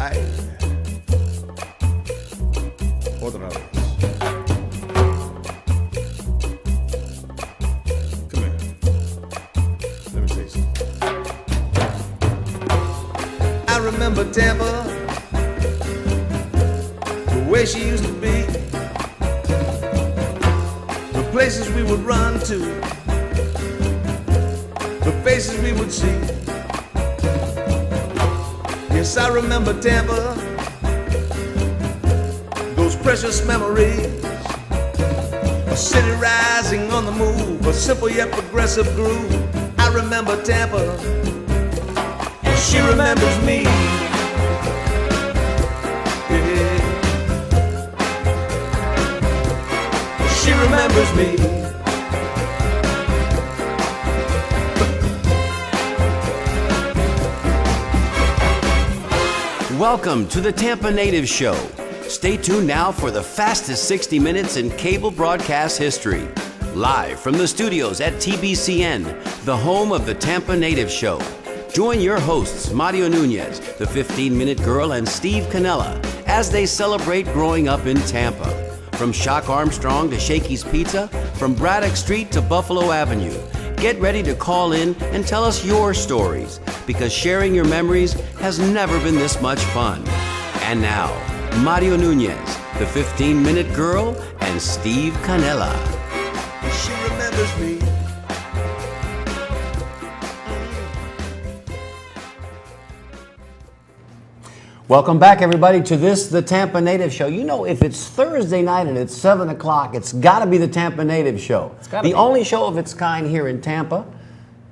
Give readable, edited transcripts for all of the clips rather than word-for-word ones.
Ay. Otra vez. Come here. Let me say something. I remember Tampa, the way she used to be, the places we would run to, the faces we would see. Yes, I remember Tampa, those precious memories, a city rising on the move, a simple yet progressive groove. I remember Tampa, and she remembers me. Yeah. She remembers me. Welcome to the Tampa Native Show. Stay tuned now for the fastest 60 minutes in cable broadcast history. Live from the studios at TBCN, the home of the Tampa Native Show. Join your hosts, Mario Nunez, the 15-Minute Girl, and Steve Canella, as they celebrate growing up in Tampa. From Shock Armstrong to Shakey's Pizza, from Braddock Street to Buffalo Avenue. Get ready to call in and tell us your stories, because sharing your memories has never been this much fun. And now, Mario Nunez, the 15-Minute Girl, and Steve Canella. She remembers me. Welcome back, everybody, to the Tampa Native Show. You know, if it's Thursday night and it's 7 o'clock, it's got to be the Tampa Native Show. The only show of its kind here in Tampa,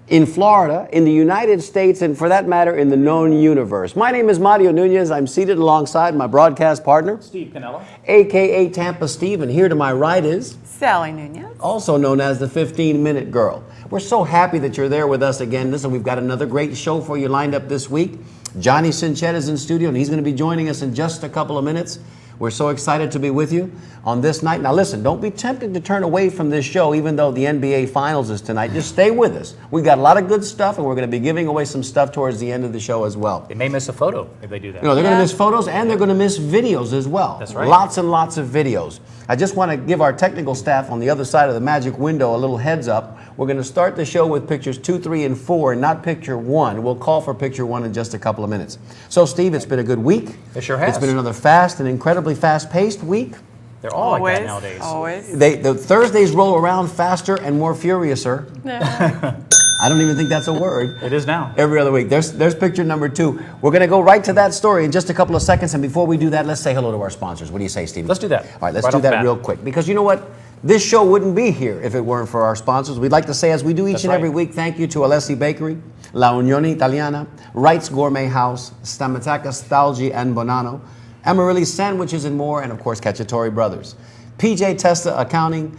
in Florida, in the United States, and for that matter, in the known universe. My name is Mario Nunez. I'm seated alongside my broadcast partner, Steve Canella, a.k.a. Tampa Steve, and here to my right is Sally Nunez, also known as the 15-Minute Girl. We're so happy that you're there with us again. Listen, we've got another great show for you lined up this week. Johnny Cinchett is in studio, and he's going to be joining us in just a couple of minutes. We're so excited to be with you on this night. Now listen, don't be tempted to turn away from this show, even though the NBA Finals is tonight. Just stay with us. We've got a lot of good stuff, and we're going to be giving away some stuff towards the end of the show as well. they may miss a photo if they do that. You know, they're going to miss photos, and they're going to miss videos as well. That's right. Lots and lots of videos. I just want to give our technical staff on the other side of the magic window a little heads up. We're going to start the show with pictures 2, 3, and 4, and not picture 1. We'll call for picture 1 in just a couple of minutes. So, Steve, it's been a good week. It sure has. It's been another fast and incredibly fast-paced week. They're all like that nowadays. Always. The Thursdays roll around faster and more furiouser. Yeah. I don't even think that's a word. It is now. Every other week. There's picture number 2. We're going to go right to that story in just a couple of seconds. And before we do that, let's say hello to our sponsors. What do you say, Steve? Let's do that. All right, let's Right do off the that bat. real quick. Because you know what? This show wouldn't be here if it weren't for our sponsors. We'd like to say, as we do each That's and every right. week, thank you to Alessi Bakery, La Unione Italiana, Wright's Gourmet House, Stamataka Stalgi and Bonanno, Amaryllis Sandwiches and more, and of course, Cacciatore Brothers. PJ Testa Accounting,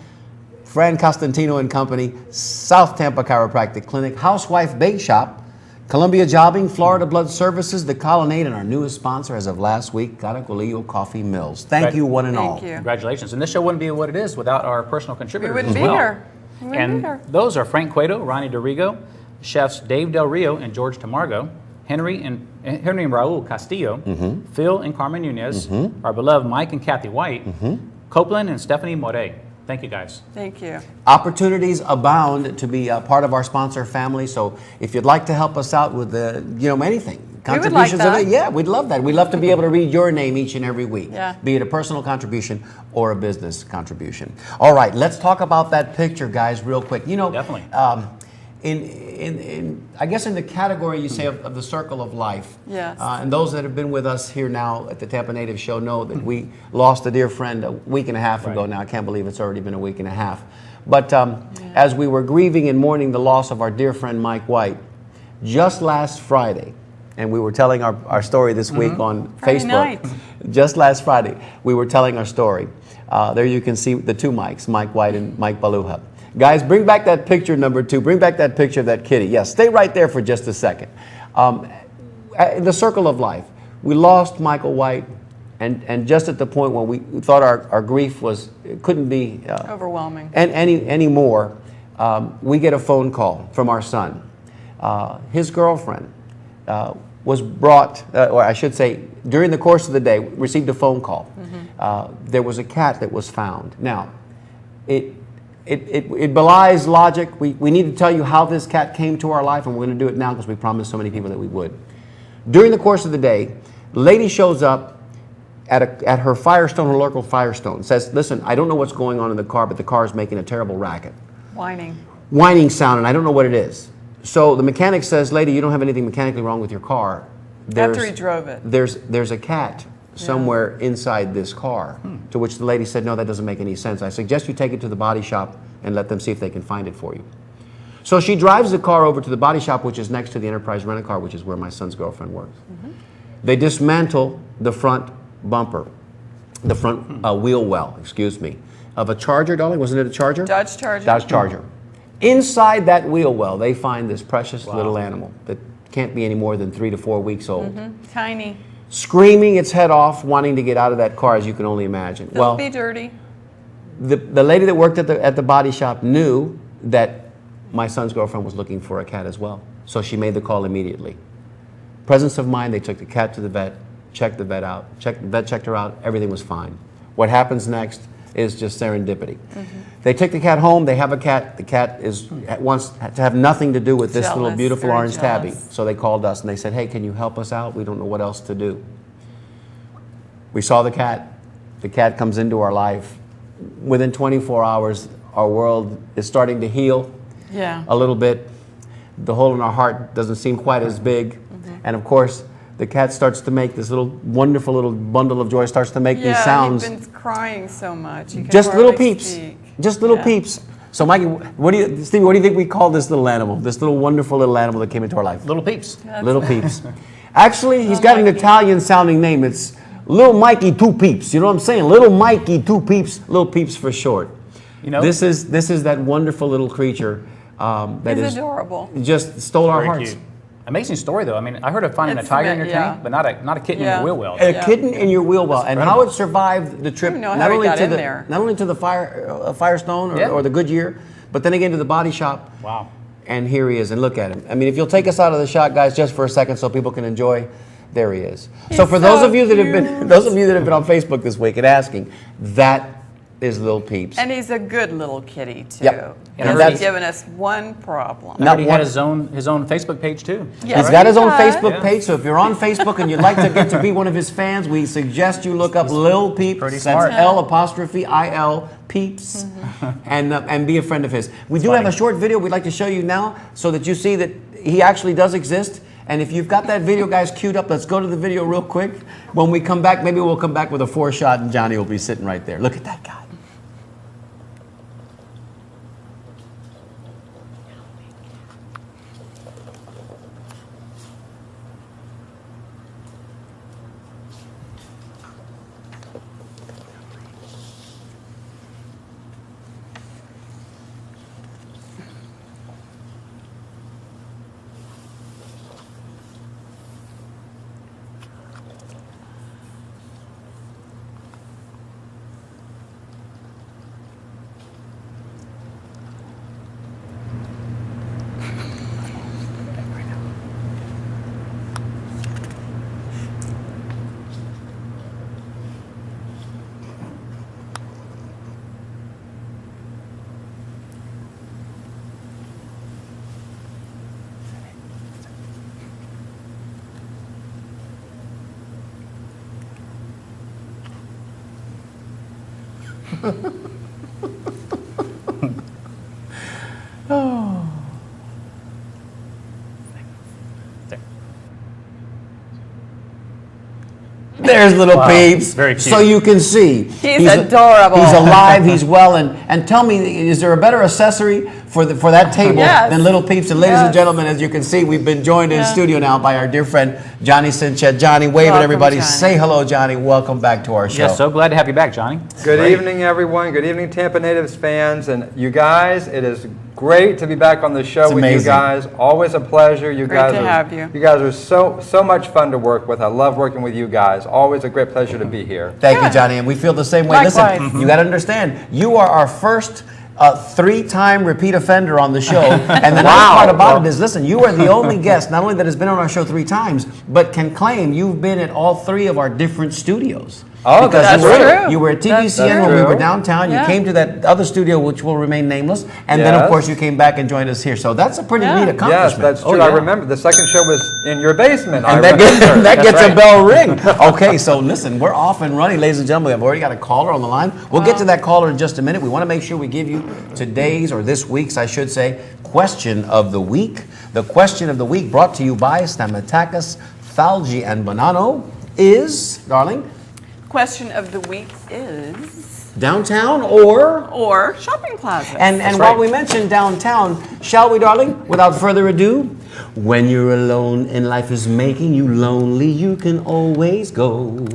Fran Costantino and Company, South Tampa Chiropractic Clinic, Housewife Bake Shop, Columbia Jobbing, Florida Blood Services, The Colonnade, and our newest sponsor as of last week, Caracolillo Coffee Mills. Thank you, one and all. Thank you. Congratulations. And this show wouldn't be what it is without our personal We contributors wouldn't as be well. here. We wouldn't be And here. those are Frank Cueto, Ronnie DeRigo, chefs Dave Del Rio and George Tamargo, Henry and Raul Castillo, Phil and Carmen Nunez, our beloved Mike and Kathy White, Copeland and Stephanie Moret. Thank you, guys. Thank you. Opportunities abound to be a part of our sponsor family. So if you'd like to help us out with anything, contributions, that. Yeah, we'd love that. We'd love to be able to read your name each and every week, Yeah. be it a personal contribution or a business contribution. All right, let's talk about that picture, guys, real quick. You know, Definitely. I guess in the category you say of the circle of life. Yes. And those that have been with us here now at the Tampa Native Show know that we lost a dear friend a week and a half ago Right. now. I can't believe it's already been a week and a half. But as we were grieving and mourning the loss of our dear friend Mike White, just last Friday, and we were telling our story this week on Friday Facebook. night. Just last Friday, we were telling our story. There you can see the two Mikes, Mike White and Mike Baluha. Guys, bring back that picture number 2. Bring back that picture of that kitty. Yes, stay right there for just a second. The circle of life. We lost Michael White, and just at the point when we thought our grief couldn't be Overwhelming. anymore, we get a phone call from our son. His girlfriend was brought, or I should say, during the course of the day, received a phone call. There was a cat that was found. Now, it belies logic. We need to tell you how this cat came to our life, and we're going to do it now because we promised so many people that we would. During the course of the day, the lady shows up at her Firestone, her local Firestone, says, listen, I don't know what's going on in the car, but the car is making a terrible racket. Whining sound, and I don't know what it is. So the mechanic says, lady, you don't have anything mechanically wrong with your car. After he drove it. There's a cat somewhere inside this car. To which the lady said, no, that doesn't make any sense. I suggest you take it to the body shop and let them see if they can find it for you. So she drives the car over to the body shop, which is next to the Enterprise Rent-A-Car, which is where my son's girlfriend works. They dismantle the front bumper, the front wheel well, excuse me, of a Charger, darling. Wasn't it a Charger? Dodge Charger. Dodge Charger. Inside that wheel well, they find this precious little animal that can't be any more than 3 to 4 weeks old. Tiny. Screaming its head off, wanting to get out of that car, as you can only imagine. It'll be dirty. The lady that worked at the body shop knew that my son's girlfriend was looking for a cat as well. So she made the call immediately. Presence of mind, they took the cat to the vet, checked the vet out, the vet checked her out, everything was fine. What happens next is just serendipity. They take the cat home, they have a cat, the cat wants to have nothing to do with this little Jealous, beautiful very orange tabby. jealous. So they called us and they said, hey, can you help us out? We don't know what else to do. We saw the cat comes into our life. Within 24 hours, our world is starting to heal a little bit. The hole in our heart doesn't seem quite as big. And of course, the cat starts to make this little wonderful little bundle of joy, starts to make these sounds. He's been crying so much. You can Just little hardly peeps. speak. Just little Yeah. peeps. So Mikey, Stevie, what do you think we call this little animal? This little wonderful little animal that came into our life? Little peeps. Little Peeps. Actually, he's got an Italian sounding name. It's Little Mikey Two Peeps. You know what I'm saying? Little Mikey Two Peeps. Little Peeps for short. You know, This is that wonderful little creature that He's is adorable. just stole our very hearts. cute. Amazing story though. I mean, I heard of finding It's a tiger in your yeah. tank, but not a kitten in Yeah. your wheel well. A kitten in your wheel well, and how it survived the trip, I don't know how not he only got to in the there. not only to the Firestone or the Goodyear, but then again to the body shop. Wow. And here he is, and look at him. I mean, if you'll take us out of the shot, guys, just for a second, so people can enjoy. There he is. So for those so of you that have been, cute. those of you that have been on Facebook this week and asking, that is Lil Peeps. And he's a good little kitty, too. Yep. He's And only that's- given us one problem. Not He one- had his own Facebook page too. Yes, He's got his own he does. Facebook page, so if you're on Facebook and you'd like to get to be one of his fans, we suggest you look up Lil Peeps. pretty That's smart. L'_IL Peeps, and be a friend of his. We do have a short video we'd like to show you now, so that you see that he actually does exist. And if you've got that video, guys, queued up, let's go to the video real quick. When we come back, maybe we'll come back with a 4-shot, and Johnny will be sitting right there. Look at that guy. There's Little Peeps. Very cute. So you can see. He's adorable. He's alive, he's well, and tell me, is there a better accessory for that table Yes. than Little Peeps? And ladies and Yes. gentlemen, as you can see, we've been joined in studio now by our dear friend, Johnny Cinchett. Johnny, wave at Welcome, everybody. Johnny. Say hello, Johnny. Welcome back to our show. Yes, so glad to have you back, Johnny. Good evening, everyone. Good evening, Tampa Natives fans. And you guys, it is great to be back on the show It's with you amazing. guys. Always a pleasure. You Great guys to are, have you. You guys are so much fun to work with. I love working with you guys. Always a great pleasure to be here. Thank you, Johnny, and we feel the same way. Likewise. Listen, you got to understand, you are our first a 3-time repeat offender on the show. And the nice part about it is, listen, you are the only guest, not only that has been on our show 3 times, but can claim you've been at all 3 of our different studios. Oh, because that's true. you were at That's TBCN when we true. were downtown. Yeah. You came to that other studio, which will remain nameless, and then of Yes. course you came back and joined us here. So that's a pretty neat Yes, accomplishment. that's true. Oh, I yeah. remember the second show was in your basement. I And that gets, remember. that That's gets a right. bell ring. Okay, so listen, we're off and running, ladies and gentlemen. I've already got a caller on the line. We'll get to that caller in just a minute. We want to make sure we give you today's, or this week's, I should say, question of the week. The question of the week, brought to you by Stamatakis, Thalgi, and Bonanno, is, darling, Question of the week is, downtown or? or shopping plaza. And while we mentioned downtown, shall we, darling, without further ado? When you're alone and life is making you lonely, you can always go.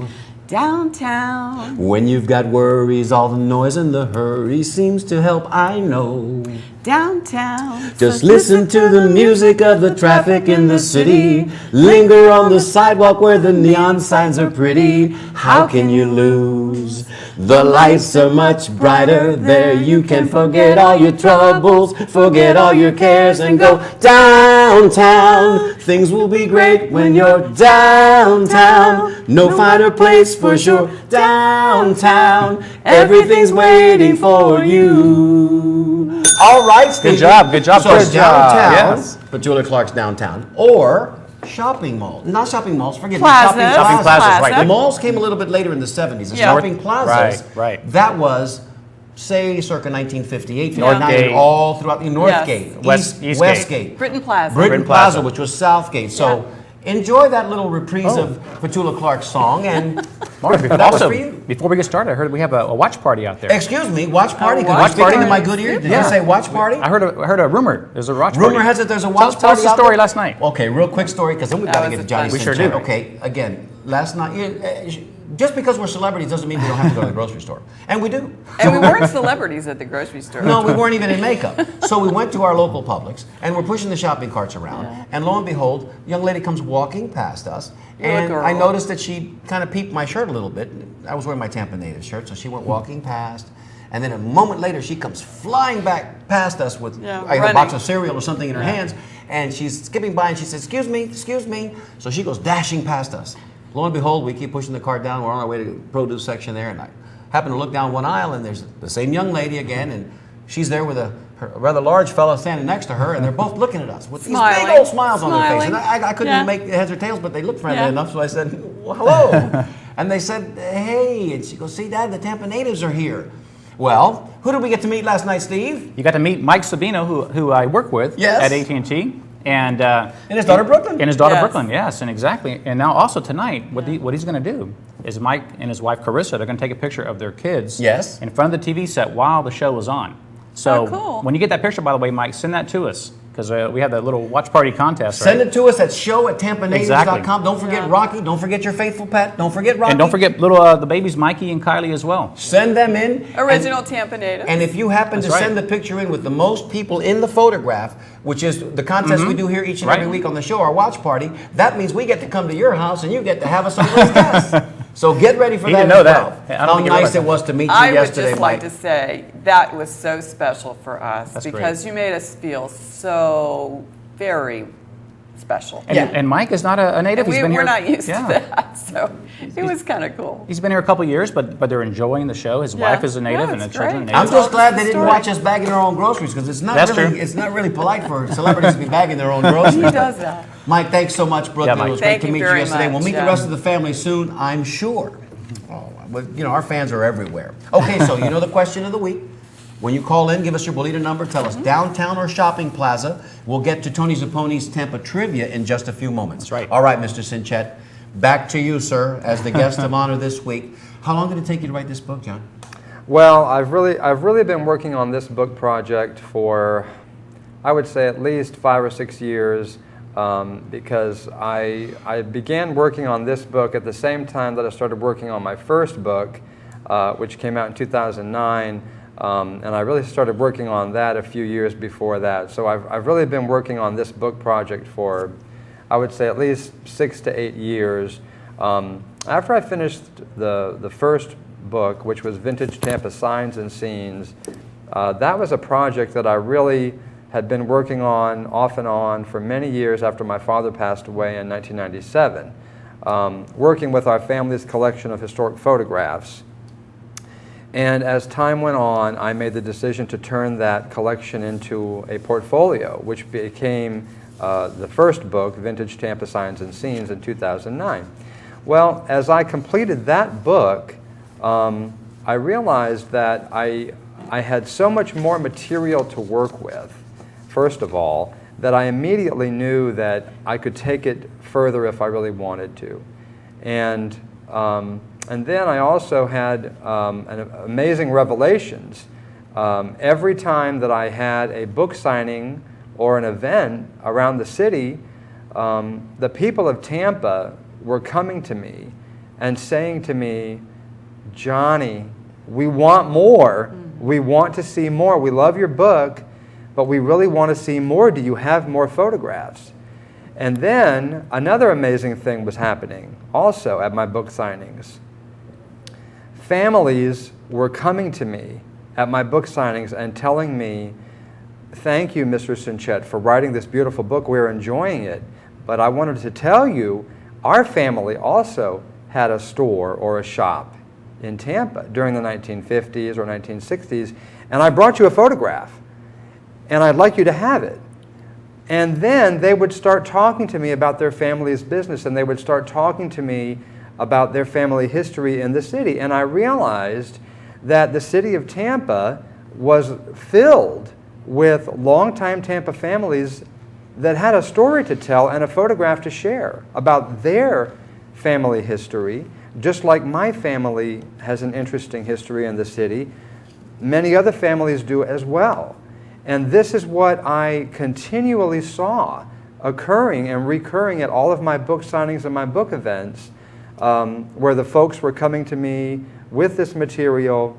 Downtown. When you've got worries, all the noise and the hurry seems to help, I know. Downtown. Just listen to the music of the traffic in the city. Linger on the sidewalk where the neon signs are pretty. How can you lose? The lights are much brighter there. You can forget all your troubles, forget all your cares, and go downtown. Things will be great when you're downtown. No finer place for sure. Downtown. Everything's waiting for you. All right, Steve. Good job, good job. So Good it's job, downtown, yes. Petula Clark's downtown, or shopping mall. Not shopping malls, forget Plazas. it. Shopping plazas, right. The malls came a little bit later in the 70s. The Yeah. shopping plazas, Right. that was, say, circa 1958, 59, Northgate. all throughout the Northgate, Eastgate. Westgate, Britton Plaza. Britton Plaza. Plaza, which was Southgate. So enjoy that little reprise of Petula Clark's song, and Mark, that was also, for you. before we get started, I heard we have a watch party out there. Excuse me, watch party? Could you watch speak party? into my good ear? Did you say watch party? I heard a rumor. There's a watch party. Rumor has it there's a Tell watch us party the out story there? last night. Okay, real quick story, because then we've got to was get to a Johnny fun We sure Cinchett. do. Okay, again, last night, just because we're celebrities doesn't mean we don't have to go to the grocery store. And we do. And we weren't celebrities at the grocery store. No, we weren't even in makeup. So we went to our local Publix, and we're pushing the shopping carts around. Yeah. And lo and behold, a young lady comes walking past us, Little and girl. I noticed that she kind of peeped my shirt a little bit. I was wearing my Tampa native shirt, so she went walking past. And then a moment later, she comes flying back past us with Yeah, either a running. box of cereal or something in her hands. And she's skipping by, and she says, excuse me, excuse me. So she goes dashing past us. Lo and behold, we keep pushing the cart down. We're on our way to the produce section there, and I happen to look down one aisle, and there's the same young lady again, and she's there with a rather large fella standing next to her, and they're both looking at us with these big Smiling. old smiles on their face. And Smiling. I couldn't Yeah. make heads or tails, but they looked friendly Yeah. enough, so I said, well, hello. And they said, hey. And she goes, see, Dad, the Tampa natives are here. Well, who did we get to meet last night, Steve? You got to meet Mike Sabino, who I work with Yes. at AT&T. And his daughter, Brooklyn? And his daughter Yes. Brooklyn, yes, and exactly. And now also tonight, what he's going to do is Mike and his wife Carissa, they're going to take a picture of their kids Yes. in front of the TV set while the show was on. So Oh, cool. when you get that picture, by the way, Mike, send that to us because we have that little watch party contest. Send right? it to us at show@tampanatives.com. Exactly. Don't forget Yeah. Rocky. Don't forget your faithful pet. Don't forget Rocky. And don't forget little the babies Mikey and Kylie as well. Send them in. Original Tampa native. And if you happen to That's right. send the picture in with the most people in the photograph, which is the contest we do here each and every Right. week on the show, our watch party, that means we get to come to your house and you get to have us over as guests. So get ready for He that. didn't know as that. well. I don't How think he nice realized it that. was to meet you I would yesterday, just Mike. like to say that was so special for us That's great. because you made us feel so very special. And, Yeah. and Mike is not a native. And He's been we're here. not used yeah. to that, so it was kind of cool. He's been here a couple years, but they're enjoying the show. His wife is a native, Yeah, and the it's children are great. I'm natives. just glad they the didn't story. watch us bagging our own groceries because it's not That's really true. it's not really polite for celebrities to be bagging their own groceries. He does that. Mike, thanks so much, Brooklyn. Yeah, Mike. It was Thank great to you meet you very yesterday. We'll much, meet the yeah. rest of the family soon, I'm sure. Oh, but, our fans are everywhere. Okay, so you know the question of the week. When you call in, give us your Bolita number. Tell us downtown or shopping plaza. We'll get to Tony Zapponi's Tampa trivia in just a few moments. That's right. All right, Mr. Cinchett. Back to you, sir, as the guest of honor this week. How long did it take you to write this book, John? Well, I've really been working on this book project for, I would say, at least 5 or 6 years, because I began working on this book at the same time that I started working on my first book, which came out in 2009, and I really started working on that a few years before that. So I've really been working on this book project for, I would say, at least 6 to 8 years. After I finished the first book, which was Vintage Tampa Signs and Scenes, that was a project that I really had been working on off and on for many years after my father passed away in 1997, working with our family's collection of historic photographs. And as time went on, I made the decision to turn that collection into a portfolio, which became the first book, Vintage Tampa Signs and Scenes, in 2009. Well, as I completed that book, I realized that I had so much more material to work with, first of all, that I immediately knew that I could take it further if I really wanted to. And then I also had amazing revelations. Every time that I had a book signing or an event around the city, the people of Tampa were coming to me and saying to me, "Johnny, we want more. We want to see more. We love your book, but we really want to see more. Do you have more photographs?" And then another amazing thing was happening also at my book signings. Families were coming to me at my book signings and telling me, "Thank you, Mr. Cinchett, for writing this beautiful book. We're enjoying it. But I wanted to tell you, our family also had a store or a shop in Tampa during the 1950s or 1960s, and I brought you a photograph, and I'd like you to have it." And then they would start talking to me about their family's business, and they would start talking to me about their family history in the city. And I realized that the city of Tampa was filled with longtime Tampa families that had a story to tell and a photograph to share about their family history. Just like my family has an interesting history in the city, many other families do as well. And this is what I continually saw occurring and recurring at all of my book signings and my book events, where the folks were coming to me with this material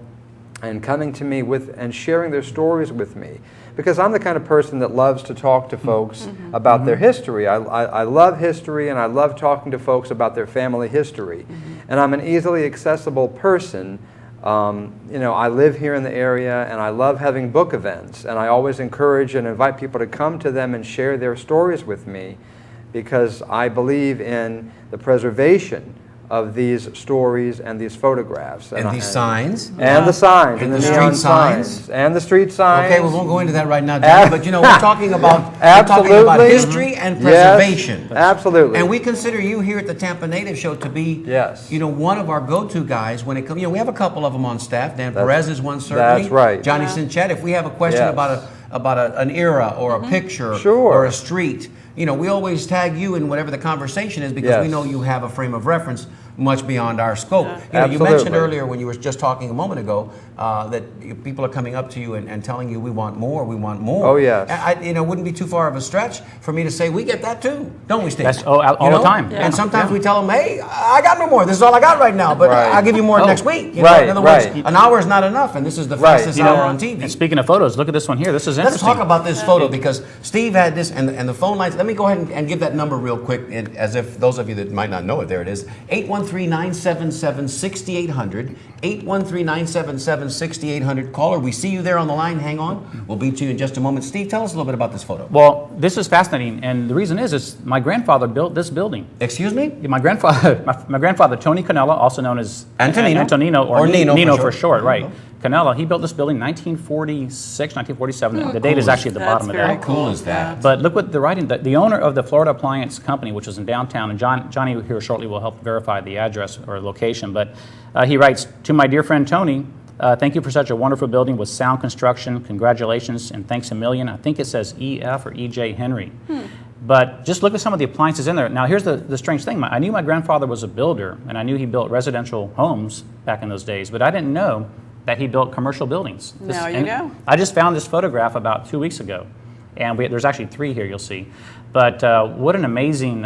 and coming to me with and sharing their stories with me. Because I'm the kind of person that loves to talk to folks about their history. I love history, and I love talking to folks about their family history. And I'm an easily accessible person. I live here in the area, and I love having book events. And I always encourage and invite people to come to them and share their stories with me, because I believe in the preservation of these stories and these photographs. And these signs. And the signs. And the the neon street signs. And the street signs. Okay, we won't go into that right now, Johnny, but we're talking about Absolutely. History and preservation. Yes, absolutely. And we consider you here at the Tampa Native Show to be, Yes. one of our go-to guys when it comes. We have a couple of them on staff. Dan Perez is one, certainly. That's right. Johnny Cinchett. If we have a question Yes. about an era or a picture Sure. or a street, we always tag you in whatever the conversation is, because we Yes. know you have a frame of reference much beyond our scope. You Absolutely. mentioned earlier when you were just talking a moment ago that people are coming up to you and telling you, we want more, we want more. Oh, yes. It wouldn't be too far of a stretch for me to say, we get that too, don't we, Steve? That's all the time. And sometimes we tell them, hey, I got no more. This is all I got right now, but Right. I'll give you more next week. Right, In other words, right. an hour is not enough, and this is the Right. fastest hour on TV. And speaking of photos, look at this one here. This is Let's interesting. talk about this photo, because Steve had this, and the phone lines. Let me go ahead and give that number real quick, as if those of you that might not know it, there it is. 813-977-6800. 813-977-6800. Caller, we see you there on the line. Hang on. We'll be to you in just a moment. Steve, tell us a little bit about this photo. Well, this is fascinating, and the reason is my grandfather built this building. Excuse me? My grandfather, my grandfather, Tony Canella, also known as Antonino, or Nino Nino for for short. short, right? Canella, he built this building in 1946, 1947. The date is actually at the bottom of very that. How cool is that? But look what the writing, the owner of the Florida Appliance Company, which was in downtown, and Johnny here shortly will help verify the address or location, but he writes, "To my dear friend Tony, thank you for such a wonderful building with sound construction. Congratulations and thanks a million." I think it says E.F. or E.J. Henry. But just look at some of the appliances in there. Now, here's the strange thing. I knew my grandfather was a builder, and I knew he built residential homes back in those days, but I didn't know that he built commercial buildings. Now you know. I just found this photograph about 2 weeks ago, and there's actually 3 here, you'll see. But what an amazing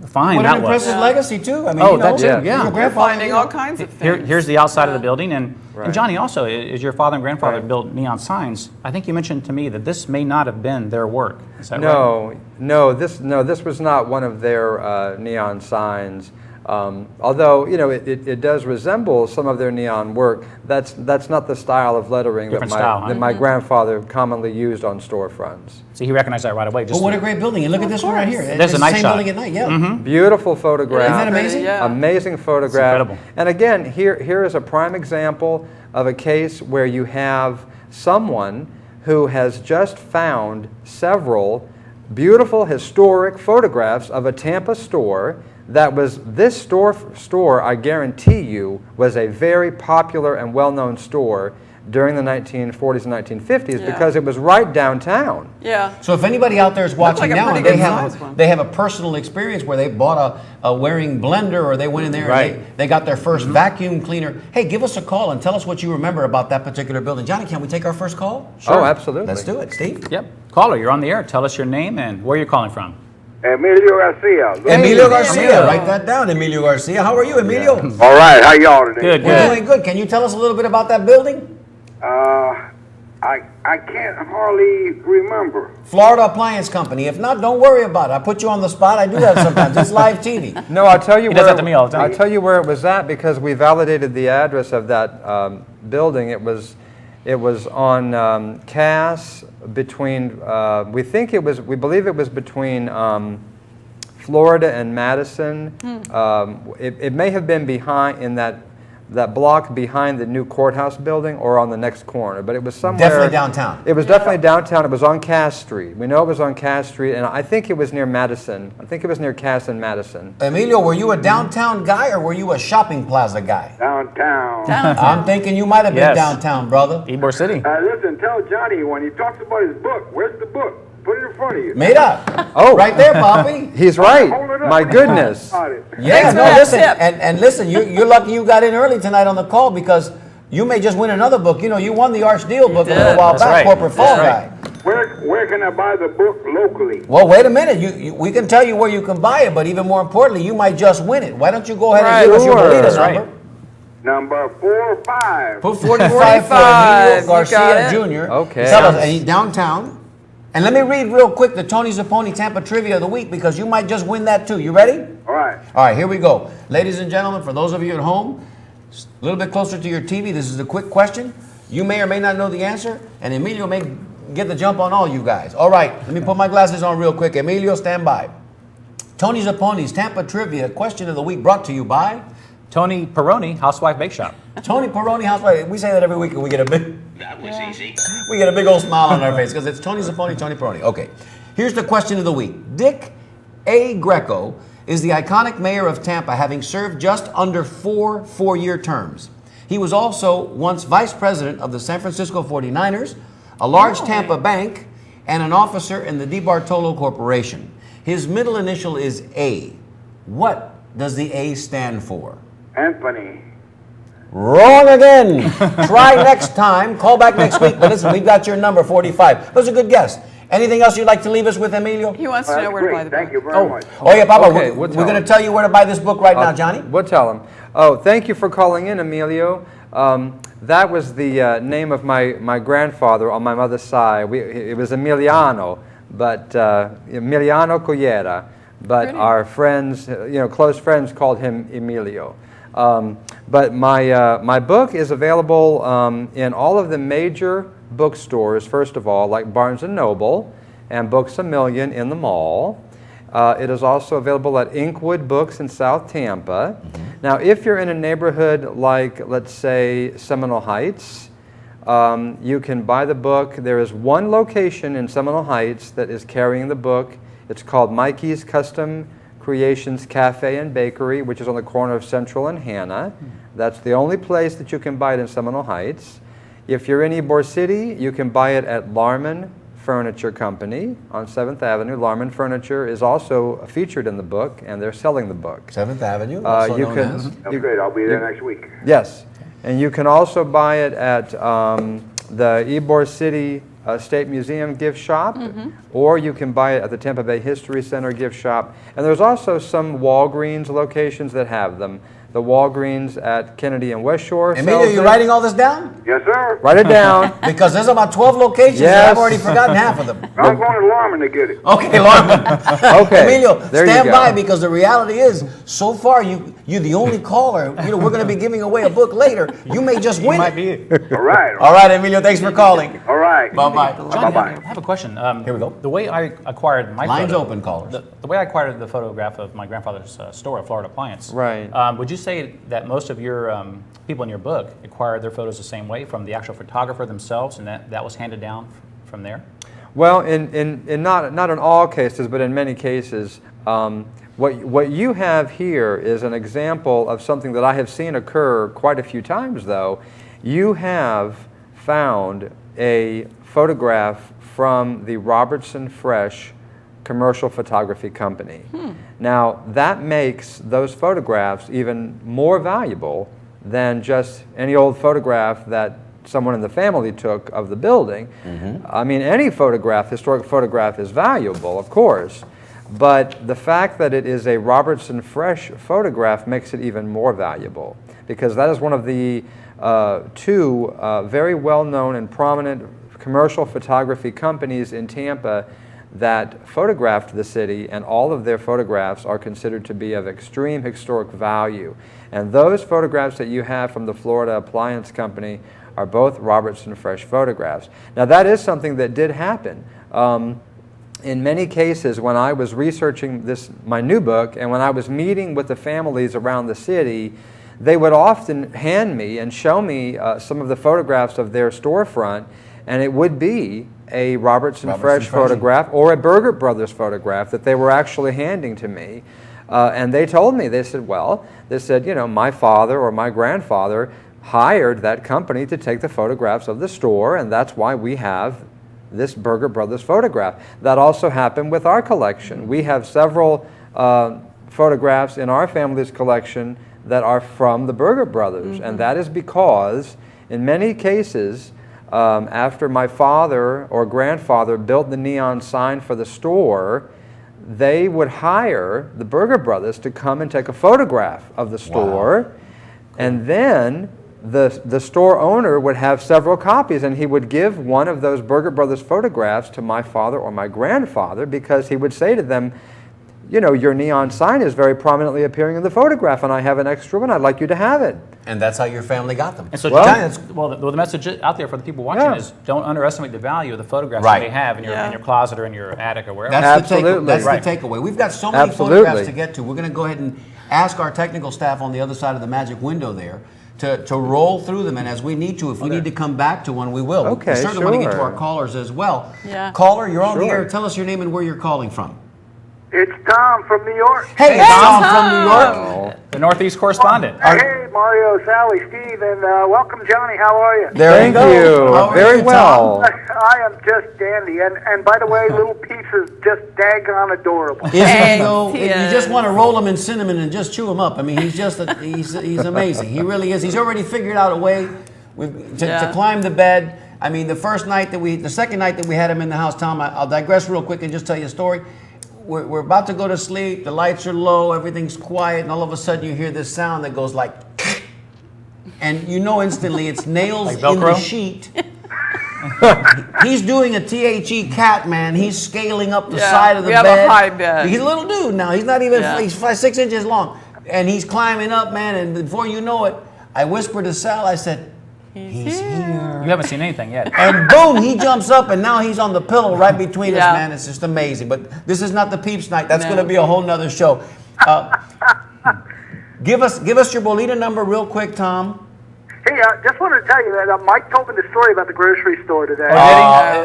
find What that an was. impressive legacy, too. I mean, Oh, that too, yeah. your We're grandfather, finding all kinds of things. Here's the outside of the building, and Right. Johnny also, is your father and grandfather Right. built neon signs. I think you mentioned to me that this may not have been their work. Is that right? No, this was not one of their neon signs. Although, you know, it does resemble some of their neon work, that's not the style of lettering that my grandfather commonly used on storefronts. See, he recognized that right away. Well, what a great building. And look at this one right here. There's a nice same shot. building at night, yeah. Beautiful photograph. Isn't that amazing? Yeah. Amazing photograph. incredible. And again, here is a prime example of a case where you have someone who has just found several beautiful historic photographs of a Tampa store that was, this store, I guarantee you, was a very popular and well-known store during the 1940s and 1950s because it was right downtown. Yeah. So if anybody out there is watching like a now pretty and they good have, size one. they have a personal experience where they bought a wearing blender or they went in there and they got their first vacuum cleaner, hey, give us a call and tell us what you remember about that particular building. Johnny, can we take our first call? Oh, absolutely. Let's do it. Steve? Yep. Caller, you're on the air. Tell us your name and where you're calling from. Emilio Garcia. Emilio Garcia. Write that down, Emilio Garcia. How are you, Emilio? All right, how y'all today? Good, We're good. doing good. Can you tell us a little bit about that building? I can't hardly remember. Florida Appliance Company. If not, don't worry about it. I put you on the spot. I do that sometimes. It's live TV. No, I'll tell you He does that to me all the time. I'll tell you where it was at because we validated the address of that building. It was on Cass between, we believe it was between Florida and Madison. It may have been behind, in that block behind the new courthouse building or on the next corner, but it was somewhere. Definitely downtown. It was definitely downtown. It was on Cass Street. We know it was on Cass Street, and I think it was near Madison. I think it was near Cass and Madison. Emilio, were you a downtown guy or were you a shopping plaza guy? Downtown. I'm thinking you might have been Yes. downtown, brother. Ybor City. Listen, tell Johnny when he talks about his book, where's the book? Put it in front of you. Made up. Oh. Right there, Poppy. He's right. Hold it up. My goodness. About it. Yeah, Thanks for no, that listen. tip. And listen, you're lucky you got in early tonight on the call because you may just win another book. You know, you won the Arch Deal book a little did. while That's back, right. Corporate Fall That's Guy. Where can I buy the book locally? Well, wait a minute. We can tell you where you can buy it, but even more importantly, you might just win it. Why don't you go ahead and give us your Sure. Bolita That's number? Number 45. Put 45 for 45. Emilio You Garcia got it. Jr. Okay. Tell us, and he's downtown. And let me read real quick the Tony Zapponi Tampa Trivia of the Week because you might just win that too. You ready? All right. All right, here we go. Ladies and gentlemen, for those of you at home, a little bit closer to your TV, this is a quick question. You may or may not know the answer, and Emilio may get the jump on all you guys. All right, let me put my glasses on real quick. Emilio, stand by. Tony Zapponi's Tampa Trivia Question of the Week brought to you by Tony Peroni, Housewife Bake Shop. Tony Peroni Housewife. We say that every week and we get a big... That was easy. We get a big old smile on our face because it's Tony Zapponi, Tony Peroni. Okay, here's the question of the week. Dick A. Greco is the iconic mayor of Tampa, having served just under 4 four-year terms. He was also once vice president of the San Francisco 49ers, a large Tampa bank, and an officer in the DeBartolo Corporation. His middle initial is A. What does the A stand for? Anthony. Wrong again. Try next time. Call back next week. But listen, we've got your number, 45. That was a good guess. Anything else you'd like to leave us with, Emilio? He wants to That's know where to buy great. the Thank book. you very much. Oh, yeah, Papa. Okay, we're we'll tell going to him. tell you where to buy this book right now, Johnny. We'll tell him. Oh, thank you for calling in, Emilio. That was the name of my grandfather on my mother's side. It was Emiliano, but Emiliano Collera. But Pretty. our friends, close friends, called him Emilio. But my book is available in all of the major bookstores. First of all, like Barnes and Noble and Books A Million in the mall. It is also available at Inkwood Books in South Tampa. Now, if you're in a neighborhood like, let's say, Seminole Heights, you can buy the book. There is one location in Seminole Heights that is carrying the book. It's called Mikey's Custom Creations Cafe and Bakery, which is on the corner of Central and Hannah. That's the only place that you can buy it in Seminole Heights. If you're in Ybor City, you can buy it at Larman Furniture Company on 7th Avenue. Larman Furniture is also featured in the book, and they're selling the book. 7th Avenue, also you known can- as. That's great. I'll be there next week. Yes, and you can also buy it at the Ybor City State Museum gift shop, or you can buy it at the Tampa Bay History Center gift shop. And there's also some Walgreens locations that have them. the Walgreens at Kennedy and West Shore. Emilio, sells you it. writing all this down? Yes, sir. Write it down. Because there's about 12 locations, and Yes. I've already forgotten half of them. I'm going to Lorman to get it. Okay, Lorman. Okay, Emilio, there you stand go. by, because the reality is, so far you're the only caller. You know, we're going to be giving away a book later. You may just win Might it. be it. All right. All right, Emilio, thanks for calling. All right. Bye-bye. John, Bye-bye. I have a question. Here we go. The way I acquired my Lines photo, open, callers. the way I acquired the photograph of my grandfather's store at Florida Appliance. Right. Would you say that most of your people in your book acquired their photos the same way from the actual photographer themselves, and that was handed down from there? Well, in not in all cases, but in many cases, what you have here is an example of something that I have seen occur quite a few times, though. You have found a photograph from the Robertson Fresh commercial photography company. Now, that makes those photographs even more valuable than just any old photograph that someone in the family took of the building. I mean, any photograph, historic photograph, is valuable, of course, but the fact that it is a Robertson Fresh photograph makes it even more valuable, because that is one of the two very well-known and prominent commercial photography companies in Tampa that photographed the city, and all of their photographs are considered to be of extreme historic value. And those photographs that you have from the Florida Appliance Company are both Robertson Fresh photographs. Now, that is something that did happen. In many cases, when I was researching my new book, and when I was meeting with the families around the city, they would often hand me and show me some of the photographs of their storefront, and it would be a Robertson Fresh photograph or a Burger Brothers photograph that they were actually handing to me. And they told me, they said, you know, my father or my grandfather hired that company to take the photographs of the store, and that's why we have this Burger Brothers photograph. That also happened with our collection. We have several photographs in our family's collection that are from the Burger Brothers, and that is because, in many cases, after my father or grandfather built the neon sign for the store, they would hire the Burger Brothers to come and take a photograph of the store, and then the store owner would have several copies, and he would give one of those Burger Brothers photographs to my father or my grandfather, because he would say to them, you know, your neon sign is very prominently appearing in the photograph, and I have an extra one. I'd like you to have it. And that's how your family got them. And so, Well, the message out there for the people watching is don't underestimate the value of the photographs Right. you may have in your closet or in your attic or wherever. That's Absolutely. the Right. takeaway. We've got so many photographs to get to. We're going to go ahead and ask our technical staff on the other side of the magic window there to roll through them, and as we need to, if we need to come back to one, we will. Okay, we certainly want to get to sure. our callers as well. Yeah. Caller, you're on the Sure. air. Tell us your name and where you're calling from. It's Tom from New York. Hey, Tom from New York. The Northeast correspondent. Hey, Mario, Sally, Steve, and welcome, Johnny. How are you? There Thank you go. you. How are Very you, Tom? well. I am just dandy. And by the way, little pizza's just daggone adorable. Isn't he Thanks, though? he You is. just want to roll him in cinnamon and just chew him up. I mean, he's just he's amazing. He really is. He's already figured out a way to climb the bed. I mean, the second night that we had him in the house, Tom, I'll digress real quick and just tell you a story. We're about to go to sleep. The lights are low. Everything's quiet, and all of a sudden you hear this sound that goes like, and you know instantly it's nails Like in the Velcro? sheet. He's doing a THE cat, man. He's scaling up the Yeah, side of the we have bed. a high bed. He's a little dude now. He's not even, Yeah. he's 6 inches long. And he's climbing up, man. And before you know it, I whispered to Sal, I said, he's here. You haven't seen anything yet. And boom, he jumps up, and now he's on the pillow right between us, Yeah. man. It's just amazing. But this is not the Peeps night. That's No. going to be a whole nother show. Give us your Bolita number real quick, Tom. Hey, just wanted to tell you that Mike told me the story about the grocery store today.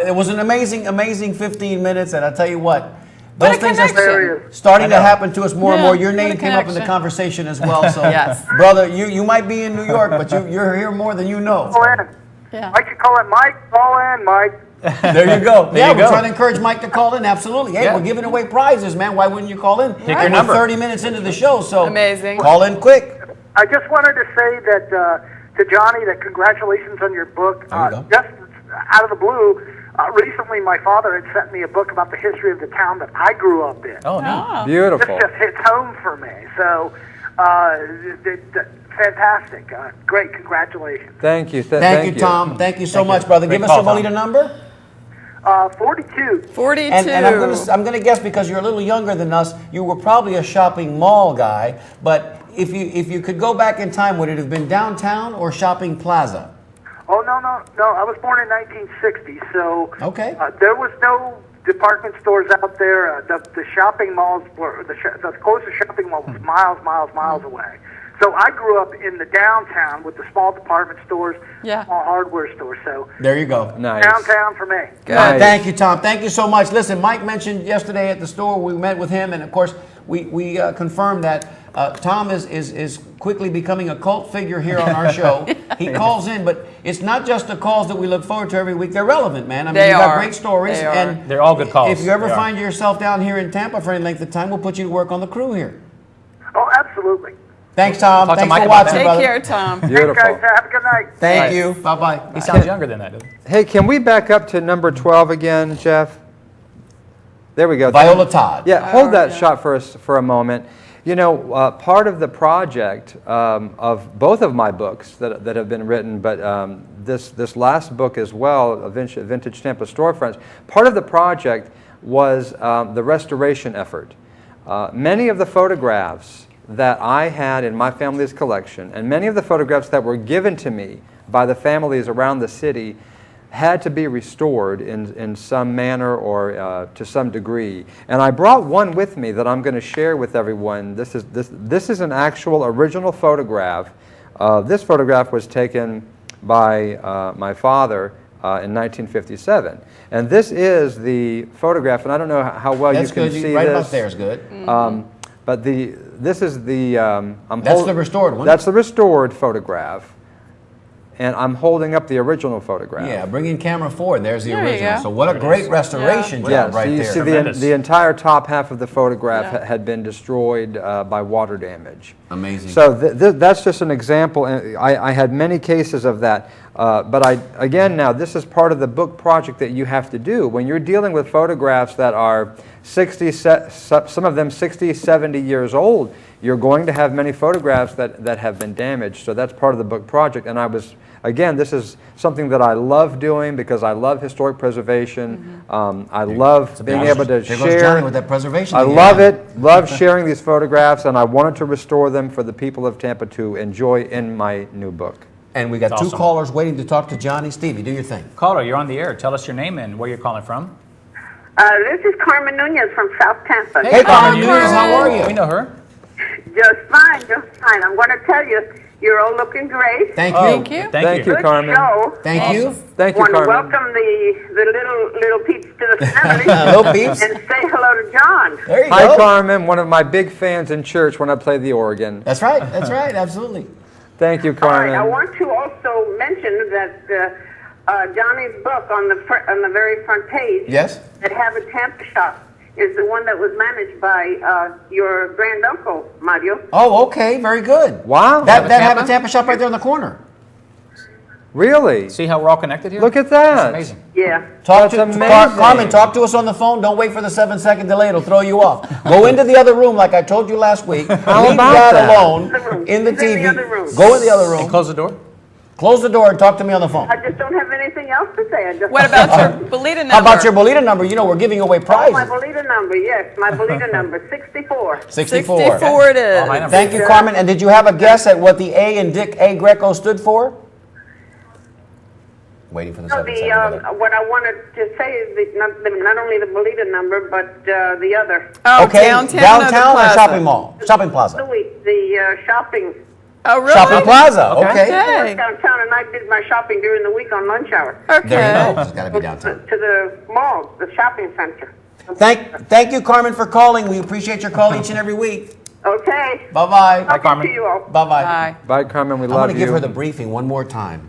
It was an amazing 15 minutes, and I tell you what, What those a things are connection. starting to happen to us more and Yeah, more. Your what name a came up in the connection. conversation as well. So, Yes. brother, you might be in New York, but you're here more than you know. Call in. Yeah. Mike, you call it Mike. Call in, Mike. There you go. There you we're go. trying to encourage Mike to call in. Absolutely. Hey, Yeah. we're giving away prizes, man. Why wouldn't you call in? your We're number. 30 minutes into the show, so Amazing. call in quick. I just wanted to say that to Johnny that congratulations on your book. There you go. Just out of the blue, recently my father had sent me a book about the history of the town that I grew up in. Oh, no. This Beautiful. just hits home for me. So Fantastic. Great. Congratulations. Thank you. Thank you, Tom. Thank you so much, brother. Great Give us call, your Bolita number. 42. 42. And I'm gonna guess, because you're a little younger than us, you were probably a shopping mall guy. But if you could go back in time, would it have been downtown or shopping plaza? Oh, no. I was born in 1960, so Okay. there was no department stores out there. The shopping malls were, the closest shopping mall was miles away. So I grew up in the downtown with the small department stores, Yeah. small hardware stores. So There you go. Nice. downtown for me. Nice. Thank you, Tom. Thank you so much. Listen, Mike mentioned yesterday at the store, we met with him, and of course, we confirmed that Tom is quickly becoming a cult figure here on our show. He calls in, but it's not just the calls that we look forward to every week. They're relevant, man. I mean, They you got are. great stories. They are. And They're all good calls. if you ever They are. find yourself down here in Tampa for any length of time, we'll put you to work on the crew here. Oh, absolutely. Thanks, Tom. Talk to Thanks Mike for about watching, that. Take brother. care, Tom. Beautiful. Thanks, guys. Have a good night. Thank Right. you. Bye-bye. He sounds younger than that, doesn't he? Hey, can we back up to number 12 again, Jeff? There we go. Viola Todd. Yeah, hold that shot for us for a moment. You know, part of the project of both of my books that have been written, but this last book as well, Vintage Tampa Storefronts, part of the project was the restoration effort. Many of the photographs that I had in my family's collection, and many of the photographs that were given to me by the families around the city, had to be restored in some manner or to some degree. And I brought one with me that I'm going to share with everyone. This is an actual original photograph. This photograph was taken by my father in 1957. And this is the photograph, and I don't know how well That's you can good. see Right this. up there is good. But this is the... That's the restored one. That's the restored photograph. And I'm holding up the original photograph. Yeah, bring in camera forward. There's the There you original. go. So what a great restoration Yeah, job so right you there. see Tremendous. the entire top half of the photograph Yeah. had been destroyed by water damage. Amazing. So that's just an example. And I had many cases of that. But again, now this is part of the book project that you have to do. When you're dealing with photographs that are 60, some of them 60, 70 years old, you're going to have many photographs that have been damaged. So that's part of the book project. And again, this is something that I love doing because I love historic preservation. I love being able to There share. goes Johnny with that preservation. I thing love again. it, love sharing these photographs, and I wanted to restore them for the people of Tampa to enjoy in my new book. And we got That's two awesome. callers waiting to talk to Johnny. Stevie, do your thing. Caller, you're on the air. Tell us your name and where you're calling from. This is Carmen Nunez from South Tampa. Hey, Carmen, Carmen. how are you? We know her. Just fine, just fine. I'm going to tell you, you're all looking great. Thank you. Thank you. Thank you. Good Carmen. show. Thank you. Thank you, Want to Carmen. welcome the little peeps to the family. Little peeps. And say hello to John. There you Hi, go. Carmen, one of my big fans in church when I play the organ. That's right. That's right. Absolutely. Thank you, All right, I Carmen. want to also mention that Johnny's book on the very front page, Yes. that Have a Tampa Shop, is the one that was managed by your granduncle, Mario. Oh, okay. Very good. Wow. That have Tampa? a Tampa shop right there in the corner. Really? See how we're all connected here? Look at That's that. amazing. Yeah. Talk That's to amazing. Carmen. Talk to us on the phone. Don't wait for the 7-second delay. It'll throw you off. Go into the other room, like I told you last week. How Leave about Dad that? alone in the He's in the TV. other room. Go in the other And room. close the door. Close the door and talk to me on the phone. I just don't have anything else to say. I just What about your Bolita number? How about your Bolita number? You know we're giving away Oh, my prizes. Bolita number, yes. My Bolita number, 64. 64. 64 it is. Oh, my number. Thank you, Carmen. And did you have a guess at what the A in Dick A. Greco stood for? Waiting for the No, 7-second delay. what I wanted to say is not only the Bolita number, but the other. Oh, Okay, downtown, or the downtown or plaza? shopping mall? Shopping plaza. The shopping. Oh, really? Shopping plaza. Okay. Okay. I Okay. worked downtown and I did my shopping during the week on lunch hour. Okay. There you go. It's got to be downtown. To the mall, the shopping center. Thank you, Carmen, for calling. We appreciate your call each and every week. Okay. Bye-bye. Hi, Carmen. See you all. Bye-bye. Bye. Bye, Carmen. We I'm love going to you. give her the briefing one more time.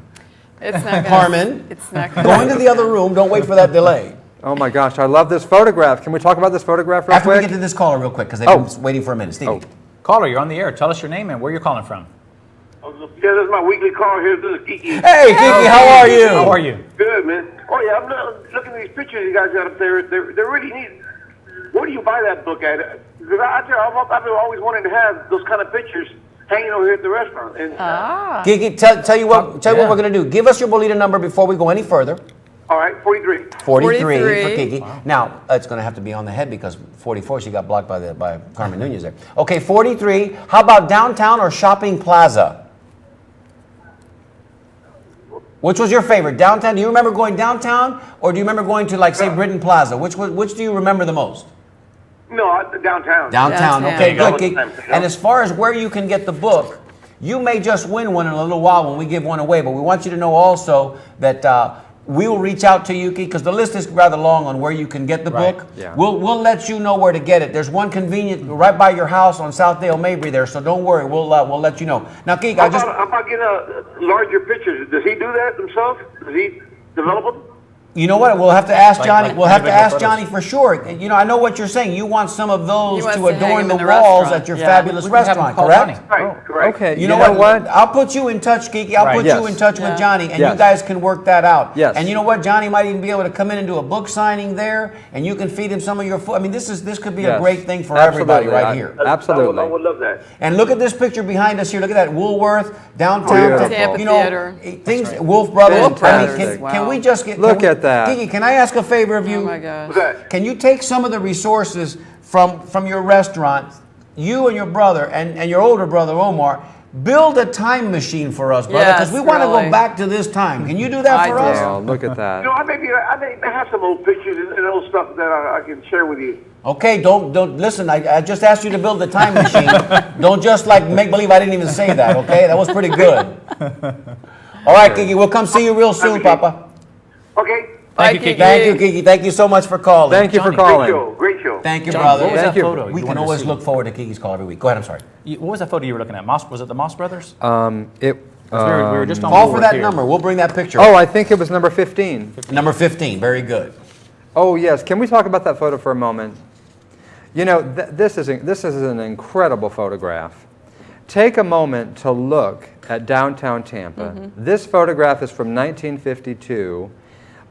It's not gonna, Carmen, It's not go gonna. into the other room. Don't wait for that delay. Oh my gosh, I love this photograph. Can we talk about this photograph real After we quick? get to this caller real quick, because they've been waiting for a minute. Stevie. Caller, you're on the air. Tell us your name and where you're calling from. Yeah, this is my weekly call here. This is Kiki. Hey, Kiki, how are you? How are you? Good, man. Oh, yeah, I'm looking at these pictures you guys got up there. They're really neat. Where do you buy that book at? Because I've always wanted to have those kind of pictures. hanging over here at the restaurant. And, Kiki, tell you what we're going to do. Give us your bolita number before we go any further. all right, 43. 43 for 43. Kiki. Now, it's going to have to be on the head because 44, she got blocked by Carmen Nunez there. Okay, 43. How about downtown or shopping plaza? Which was your favorite? Downtown? Do you remember going downtown or do you remember going to, like, say, Britain Plaza? Which do you remember the most? No, downtown. Downtown. Okay, Downtown. good, Kiki. And as far as where you can get the book, you may just win one in a little while when we give one away, but we want you to know also that we will reach out to you, because the list is rather long on where you can get the book. Yeah. We'll let you know where to get it. There's one convenient right by your house on Southdale Mabry there, so don't worry. We'll let you know. Now, Kiki, How about getting larger pictures? Does he do that himself? Does he develop them? You know what? We'll have to ask Johnny. like We'll have to individual ask photos. Johnny for sure. You know, I know what you're saying. You want some of those He wants to to hang adorn the them in the walls restaurant. at your Yeah. fabulous We can have him restaurant, call correct? Johnny. Right, correct. Okay. You know what? I'll put you in touch, Kiki. I'll Right. put Yes. you in touch with Yeah. Johnny, and Yes. you guys can work that out. Yes. And you know what? Johnny might even be able to come in and do a book signing there, and you can feed him some of your food. I mean, this could be a Yes. great thing for everybody Absolutely. right here. Absolutely. I would love that. And look at this picture behind us here. Look at that Woolworth downtown. Beautiful. Tampa You know, Theater. things. Wolf Brothers. Fantastic. Can we Wow. just get? Look can we- at that. Kiki, can I ask a favor of you? Oh my gosh. What's that? Can you take some of the resources from your restaurant, you and your brother and your older brother Omar, build a time machine for us, brother, because Yes, we want to really. go back to this time. Can you do that I for do. us? Oh, look at that. You know, I may have some old pictures and old stuff that I can share with you. Okay, don't listen. I just asked you to build the time machine. Don't just like make believe I didn't even say that. Okay, that was pretty good. All right, Kiki, we'll come see you real soon, Okay. Papa. Okay. Thank you, Kiki. Kiki. Thank you, Kiki. Thank you so much for calling. Thank you for Johnny. Great calling. show. Great show. Thank you, John, brother. what was Thank that you. photo? We you can wanted to always see? look forward to Kiki's call every week. Go ahead. I'm sorry. What was that photo you were looking at? Was it the Moss Brothers? It. 'Cause we were just on Call for Woolworth that here. number. We'll bring that picture. Oh, I think it was number 15. Number 15. Very good. Oh yes, can we talk about that photo for a moment? You know, this is an incredible photograph. Take a moment to look at downtown Tampa. This photograph is from 1952.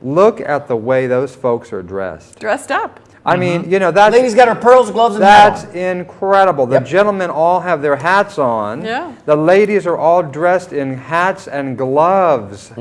Look at the way those folks are dressed. Dressed up. I mean, you know, that's Lady's got her pearls, gloves, and hat that's on. incredible. The Yep. gentlemen all have their hats on. Yeah. The ladies are all dressed in hats and gloves.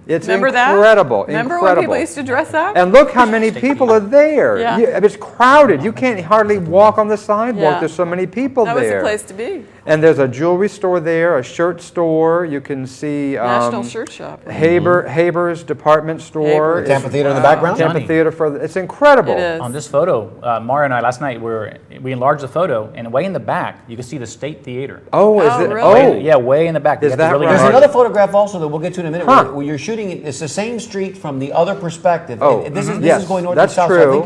It's Remember that? incredible. Remember when incredible. people used to dress up? And look how many people are there. Yeah. It's crowded. You can't hardly walk on the sidewalk. Yeah. There's so many people That was there. the place to be. And there's a jewelry store there, a shirt store. You can see National Shirt Shop. Haber's department store. Haber's. It's- Tampa Theater in the background. Tampa Johnny. Theater for it's incredible. It is. On this photo, Mario and I last night we enlarged the photo, and way in the back you can see the State Theater. Oh, is Oh, it? really? Oh, Yeah, way in the back. They Is got the that really right? There's large- another photograph also that we'll get to in a minute Huh. where you're shooting it. It's the same street from the other perspective. Oh, This is yes, going north that's and south. So I true. think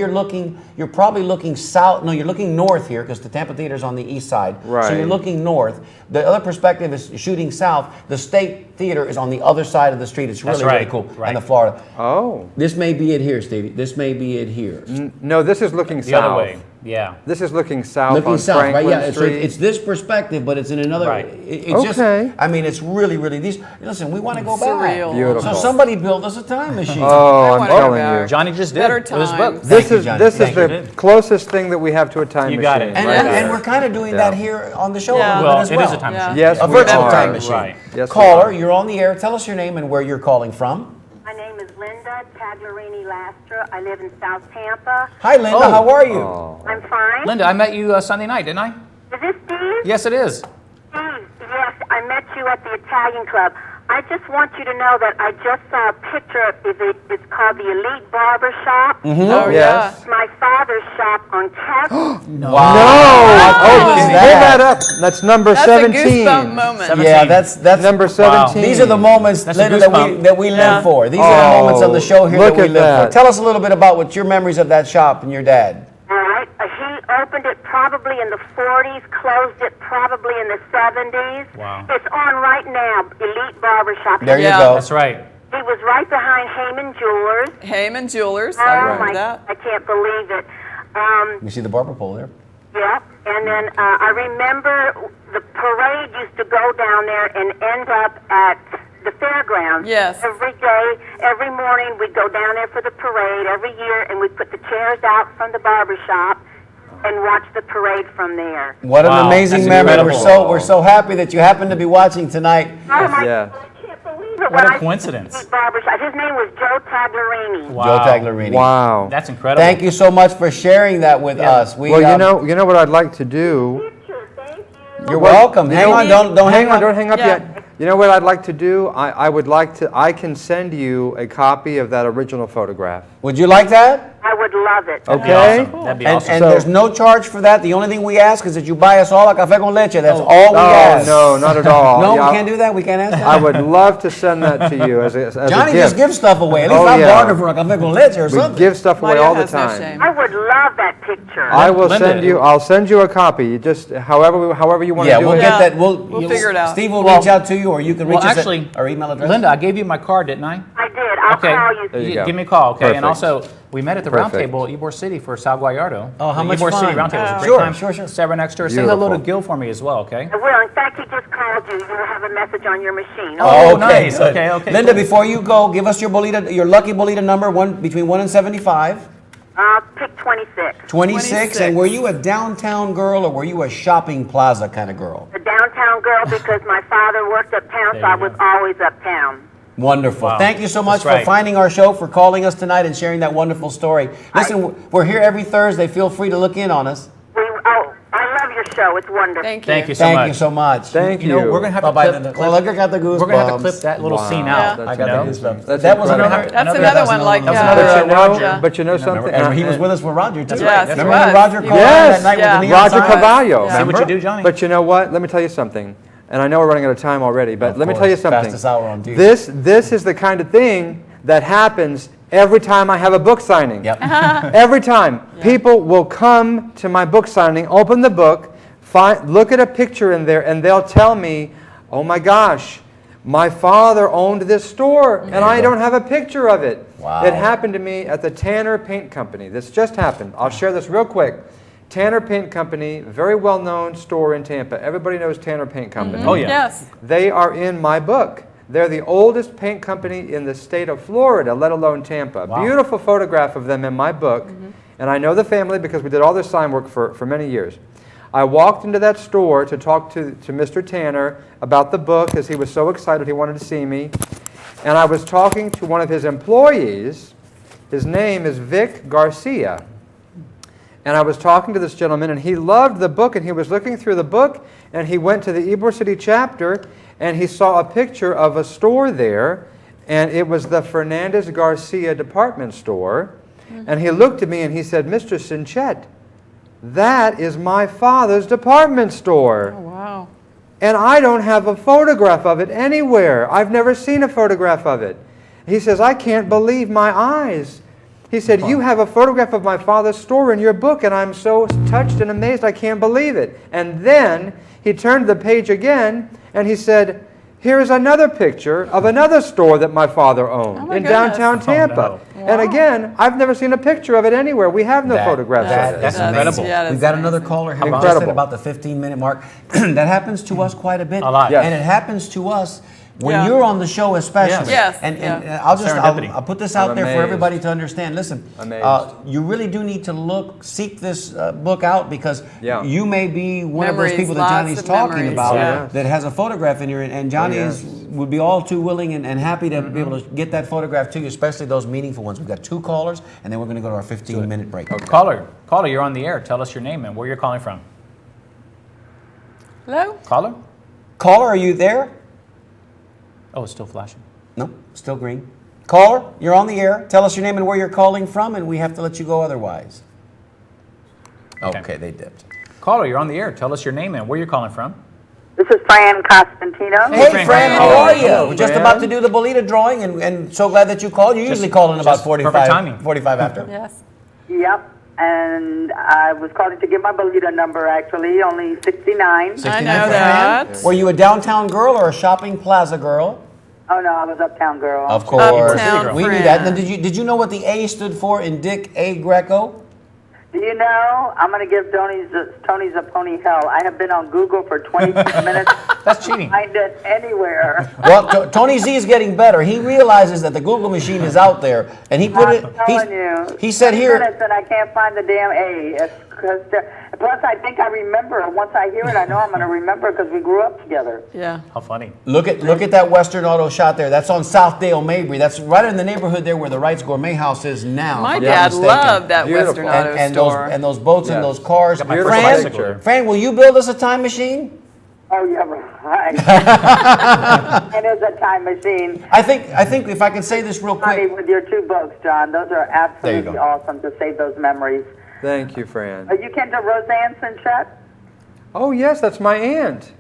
you're probably looking south. No, you're looking north here because the Tampa Theater's on the east side. So Right. you're looking north. The other perspective is shooting south. The State Theater is on the other side of the street. It's That's really, really right, cool. right. And the Florida. Oh. This may be it here, Stevie. This may be it here. No, this is looking the south. other way. Yeah. This is looking south Looking on south, right? Franklin Yeah, so Street. it's this perspective, but it's in another. Right. It's just. Okay. I mean, it's really, really these. Listen, we want to go back. Surreal. Beautiful. So somebody built us a time machine. Oh, I'm wanna go telling back. you. Johnny just did Better with his book. times. This Thank you, is Johnny. this is Thank the you. closest thing that we have to a time You machine. got it. And, right and there. we're kind of doing Yeah. that here on the show Yeah. a little Well, bit as it well. is a time machine. Yes, A we virtual are. time machine. Right. Yes, we Caller, are. you're on the air. Tell us your name and where you're calling from. My name is Linda Taglerini Lastra. I live in South Tampa. Hi, Linda. Oh. How are you? I'm fine. Linda, I met you Sunday night, didn't I? Is this Steve? Yes, it is. Steve, yes, I met you at the Italian Club. I just want you to know that I just saw a picture of it. It's called the Elite Barber Shop. Oh, Yes. It's my father's shop on 10th. No! Wow. Oh, is pull that? that up. That's number That's 17. a goosebump moment. Yeah, that's Number 17. These are the moments, That's a Linda, goosebump. that we live Yeah. for. These are the moments on the show here look that we at live that. for. Tell us a little bit about what your memories of that shop and your dad. All right. He opened it probably in the 40s, closed it probably in the 70s. Wow. It's on right now, Elite Barber Shop. There you Yeah. go. That's right. He was right behind Heyman Jewelers. Heyman Jewelers. I Oh remember my! that. I can't believe it. You see the barber pole there? Yeah, and then I remember the parade used to go down there and end up at the fairgrounds. Yes. Every day, every morning, we'd go down there for the parade every year, and we'd put the chairs out from the barber shop. and watch the parade from there. What an Wow, amazing that's memory. incredible. We're so happy that you happen to be watching tonight. Oh my Yeah. God, I can't believe it. What When a I coincidence. see Barbershop. His name was Joe Taglerini. Wow. Joe Taglerini. Wow. That's incredible. Thank you so much for sharing that with us. Well, you know what I'd like to do. Picture, thank you. You're welcome. Hang on, don't hang on. Don't hang up Yeah. yet. You know what I'd like to do? I would like to. I can send you a copy of that original photograph. Would you like that? I would love it. Okay. That'd be And, awesome. and So- there's no charge for that. The only thing we ask is that you buy us all a café con leche. That's all we ask. No, not at all. No, Yeah, we can't do that. We can't ask that. I would love to send that to you as a Johnny gift. just gives stuff away. At least Oh, I yeah. barter for a café con leche or We something. give stuff away Mario all the has no time. shame. I would love that picture. I will Linda, send you. I'll send you a copy. You just however you want to Yeah, do we'll it. get that. We'll figure it out. Steve will Well- reach out to you, or you can reach Well, us actually, at our email address. Linda, I gave you my card, didn't I? I did. I'll Okay. call you. There you go. Give me a call, okay? Perfect. And also, we met at the round Perfect. table at Ybor City for Sal Guayardo. Oh, how The much Ybor fun. City round table was a great Sure, time. sure. Sat right next to her. Say hello to Beautiful. Gil for me as well, okay? I will. In fact, he just called you. You will have a message on your machine. Oh, okay, nice. good. Okay, Linda, cool. before you go, give us your lucky bolita number, between 1 and 75. Pick 26. 26. And were you a downtown girl or were you a shopping plaza kind of girl? The downtown girl because my father worked uptown, so There I you was go. always uptown. Wonderful. Wow. Thank you so much That's for right. finding our show, for calling us tonight and sharing that wonderful story. Listen, we're here every Thursday. Feel free to look in on us. I love your show. It's wonderful. Thank you. Thank you so Thank much. you so much. Thank you. You know, we're going to have to Bye-bye, clip, Linda. Well, look, I got the goosebumps. we're going to have to clip that little scene out. That's I got the amazing. goosebumps. That's That was incredible. another. That's another one like That's that. another But you know, Yeah. but you know something. And he was with us with Roger, too. Yes, Remember he when was. Roger He called Yes. that night Yeah. with the neon Roger sign? Caballo. Yeah. See what you do, Johnny? But you know what? Let me tell you something. And I know we're running out of time already, but Of let me course. tell you something. Fastest hour on TV. This is the kind of thing that happens every time I have a book signing. Yep. Every time. People will come to my book signing, open the book, look at a picture in there, and they'll tell me, oh my gosh, my father owned this store, and I don't have a picture of it. Wow. It happened to me at the Tanner Paint Company. This just happened. I'll share this real quick. Tanner Paint Company, very well-known store in Tampa. Everybody knows Tanner Paint Company. Oh, yeah. Yes. They are in my book. They're the oldest paint company in the state of Florida, let alone Tampa. Wow. Beautiful photograph of them in my book. And I know the family because we did all their sign work for many years. I walked into that store to talk to Mr. Tanner about the book because he was so excited he wanted to see me. And I was talking to one of his employees. His name is Vic Garcia. And I was talking to this gentleman, and he loved the book, and he was looking through the book, and he went to the Ybor City chapter, and he saw a picture of a store there, and it was the Fernandez Garcia department store. And he looked at me, and he said, Mr. Cinchett, that is my father's department store. Oh, wow. And I don't have a photograph of it anywhere. I've never seen a photograph of it. He says, I can't believe my eyes. He said, you have a photograph of my father's store in your book, and I'm so touched and amazed, I can't believe it. And then he turned the page again, and he said, here is another picture of another store that my father owned Oh my in goodness. downtown Tampa. no. And again, I've never seen a picture of it anywhere. We have no That- photographs that- of it. That's incredible. Yeah, We've that's got another amazing. caller. How about Incredible. just at about the 15-minute mark? That happens to us quite a bit. A lot. Yes. And it happens to us when Yeah. you're on the show especially. Yes. And Yeah. Serendipity. I'll put this out I'm there for amazed. everybody to understand. Listen, Amazed. you really do need to seek this book out because Yeah. you may be one of Memories, those people that lots Johnny's of talking memories, about yeah. that has a photograph in here, and Johnny would be all too willing and happy to be able to get that photograph to you, especially those meaningful ones. We've got 2 callers, and then we're going to go to our 15-minute break. Caller, you're on the air. Tell us your name and where you're calling from. Hello? Caller? Caller, are you there? Oh, it's still flashing. No, still green. Caller, you're on the air. Tell us your name and where you're calling from, and we have to let you go otherwise. Okay, they dipped. Caller, you're on the air. Tell us your name and where you're calling from. This is Fran Costantino. Hey, Fran. Fran, how are you? Hello, We're just Fran. about to do the bolita drawing, and so glad that you called. You usually call in about just perfect 45, timing. 45 after. Yes. Yep. And I was calling to get my bolita number, actually, only 69. 69 I know for that. Fran. Were you a downtown girl or a shopping plaza girl? Oh, no, I was uptown girl. Of course. Uptown We knew Fran. that. And then did you know what the A stood for in Dick A. Greco? The You know, I'm going to give Tony's a pony hell. I have been on Google for 26 minutes. That's cheating. Find it anywhere. Well, Tony Z is getting better. He realizes that the Google machine is out there, and he put it. I'm telling you. He said 20 here. minutes and I can't find the damn A. Plus, I think I remember. Once I hear it, I know I'm going to remember because we grew up together. Yeah. How funny. Look at that Western Auto shot there. That's on Southdale, Mabry. That's right in the neighborhood there where the Wright's Gourmet House is now. My if I'm not dad mistaken. loved that Beautiful. Western Auto and store. those boats and those cars. Got my first Fran, bicycle. Fran, will you build us a time machine? Oh, yeah, right. It is a time machine. I think if I can say this real Honey, quick. with your 2 books, John, those are absolutely go. awesome to save those memories. Thank you, Fran. You came to Roseanne Cinchett? Oh, yes, that's my aunt.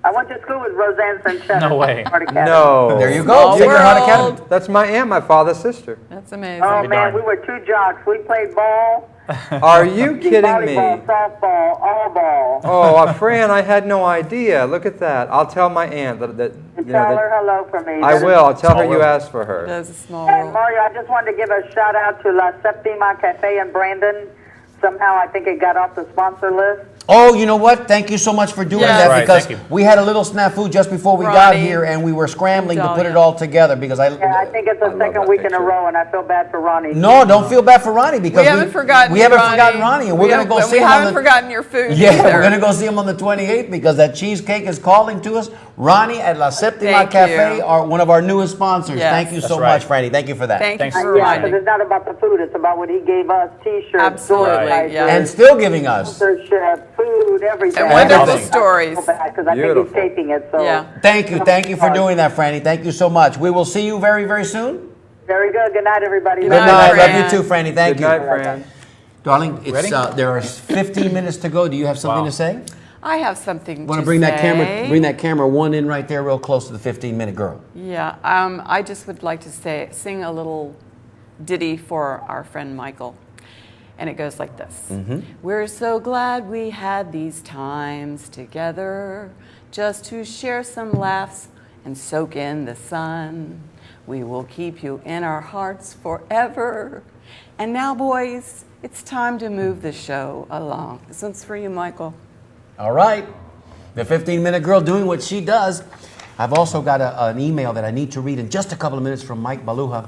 I went to school with Roseanne Cinchett. No way. No. There you go. Small Figure Hut world. Academy. That's my aunt, my father's sister. That's amazing. Oh, Be man, darned. we were 2 jocks. We played ball, Are you kidding volleyball, me? softball, all ball. Oh, Fran, I had no idea. Look at that. I'll tell my aunt that you know, Tell her that hello for me. I will. I'll tell her Small you world. asked for her. That's a small And world. Mario, I just wanted to give a shout out to La Septima Cafe in Brandon. Somehow I think it got off the sponsor list. Oh, you know what? Thank you so much for doing Yes. that Right, because thank you. we had a little snafu just before we got Ronnie, here, and we were scrambling to put Dahlia. it all together because Yeah, I think it's the love second that week in a picture. row, and I feel bad for Ronnie. No, don't feel bad for Ronnie because We haven't forgotten we you, haven't Ronnie. forgotten Ronnie, and we're going to go see We him haven't on the. forgotten your food Yeah, either. we're going to go see him on the 28th because that cheesecake is calling to us. Ronnie at La Septima Thank Cafe you. are one of our newest sponsors. Yes. Thank you so right. much, Franny. Thank you for that. Thank Thanks. you for Yeah, reminding. because it's not about the food; it's about what he gave us: T-shirts, Absolutely, toys, yeah. And still giving us. sponsorship, food, everything. And wonderful Everything. stories. Because I think Beautiful. he's taping it. So Yeah. Thank you for doing that, Franny. Thank you so much. We will see you very, very soon. Very good. Good night, everybody. Good Good night, night. Fran. Love you too, Franny. Thank Good you. night, Fran. Darling, it's Ready? there are 15 minutes to go. Do you have something Wow. to say? I have something Want to to bring that say. bring that camera one in right there real close to the 15-minute girl. Yeah, I just would like to sing a little ditty for our friend Michael. And it goes like this. We're so glad we had these times together just to share some laughs and soak in the sun. We will keep you in our hearts forever. And now, boys, it's time to move the show along. This one's for you, Michael. All right. The 15-minute girl doing what she does. I've also got an email that I need to read in just a couple of minutes from Mike Baluha.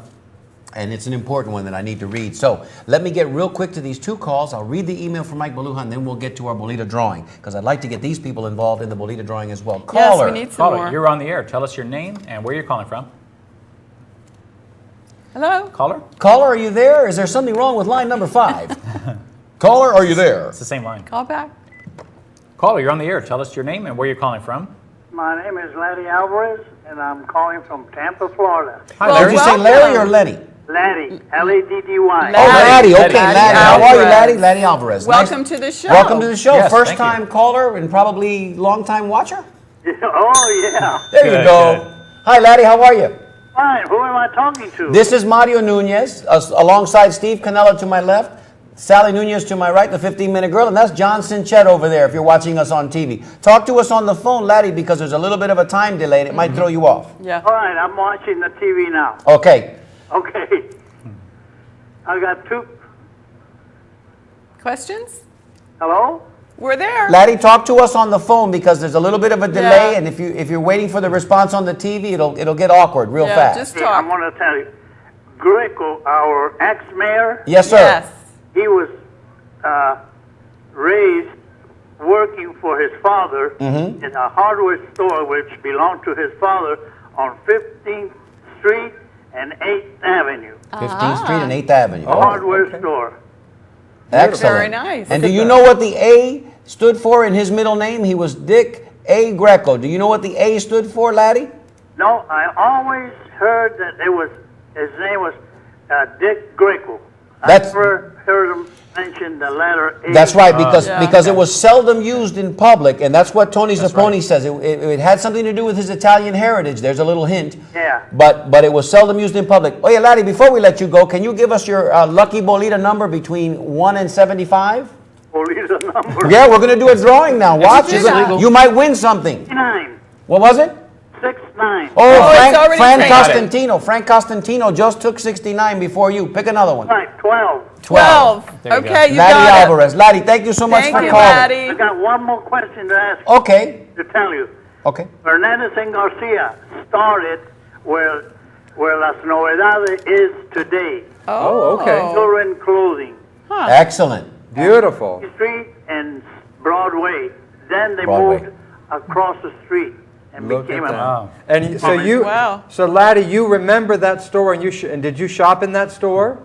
And it's an important one that I need to read. So let me get real quick to these 2 calls. I'll read the email from Mike Baluha, and then we'll get to our Bolita drawing, because I'd like to get these people involved in the Bolita drawing as well. Caller. Yes, we need some Caller, more. you're on the air. Tell us your name and where you're calling from. Hello? Caller? Caller, are you there? Is there something wrong with line number 5? Caller, are you there? It's the same line. Call back. Caller, you're on the air. Tell us your name and where you're calling from. My name is Laddie Alvarez, and I'm calling from Tampa, Florida. Hi, Well, Did Larry. you say welcome. Larry or Letty? Laddie, L-A-D-D-Y. Oh, Laddie. Okay, Laddie Laddie. How are you, Alvarez. Laddie? Laddie Alvarez. Welcome Nice. to the show. Welcome to the show. Yes, First thank you. time caller and probably long time watcher. Oh, yeah. There you Good, go. good. Hi, Laddie. How are you? Fine. Who am I talking to? This is Mario Nunez, alongside Steve Canella to my left, Sally Nunez to my right, the 15-minute girl, and that's John Cinchett over there if you're watching us on TV. Talk to us on the phone, Laddie, because there's a little bit of a time delay and it might throw you off. Yeah. All right, I'm watching the TV now. Okay. Okay. I got 2. Questions? Hello? We're there. Laddie, talk to us on the phone because there's a little bit of a delay, Yeah. and if you're waiting for the response on the TV, it'll get awkward real Yeah, fast. just Hey, I'm talk. going to tell you. Greco, our ex-mayor, Yes, sir. Yes. he was raised working for his father in a hardware store which belonged to his father on 15th Street and 8th Avenue. 15th Street and 8th Avenue. A hardware store. Excellent. Very nice. And do you know what the A stood for in his middle name? He was Dick A. Greco. Do you know what the A stood for, Laddie? No, I always heard that his name was Dick Greco. I That's- never heard him mention the letter A. That's right, because Yeah. because it was seldom used in public, and that's what Tony Zapponi says. It had something to do with his Italian heritage. There's a little hint. Yeah. But it was seldom used in public. Oh yeah, Laddie, before we let you go, can you give us your lucky bolita number between 1 and 75? Police number Yeah, we're gonna do a drawing now. Watch, do that. you might win something. 29. What was it? 69. Oh, it's already Frank taken. Costantino. Frank Costantino just took 69 before you. Pick another one. Right, 12. 12. There you go. Okay, you Laddie got it. Alvarez. Laddie, thank you so much Thank for you, calling. Laddie. I got one more question to ask Okay. to tell you. Okay. Hernandez and Garcia started where Las Novedades is today. Oh, okay. Children clothing. Excellent. Beautiful. Street and Broadway. Then they Broadway. moved across the street and Look became at a. that. Wow. And so you, Wow. so Laddie, you remember that store, and and did you shop in that store?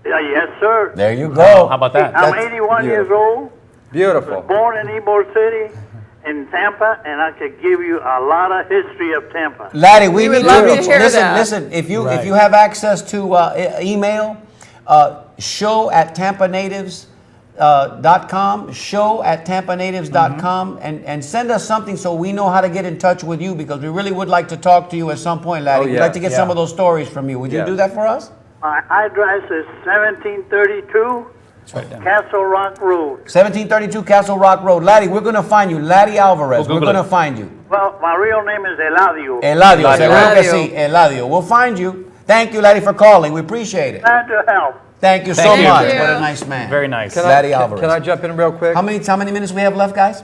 Yes, sir. There you go. How about that? I'm That's 81 years beautiful. old. Beautiful. Born in Ybor City, in Tampa, and I could give you a lot of history of Tampa. Laddie, we would need love to to hear listen. that. Listen, if you have access to email, show@tampanatives.com, show@tampanatives.com, and send us something so we know how to get in touch with you, because we really would like to talk to you at some point, Laddie. Oh, We'd yeah. like to get some of those stories from you. Would you Yeah. do that for us? My address is 1732 right down. Castle Rock Road. 1732 Castle Rock Road. Laddie, we're going to find you. Laddie Alvarez. We'll We're Google going to it. find you. Well, my real name is Eladio. Eladio. Seguro que Eladio. sí. Eladio. We'll find you. Thank you, Laddie, for calling. We appreciate it. Glad to help. Thank you so Thank you. much. Thank you. What a nice man. Very nice. Laddie Alvarez. Can I jump in real quick? How many minutes we have left, guys?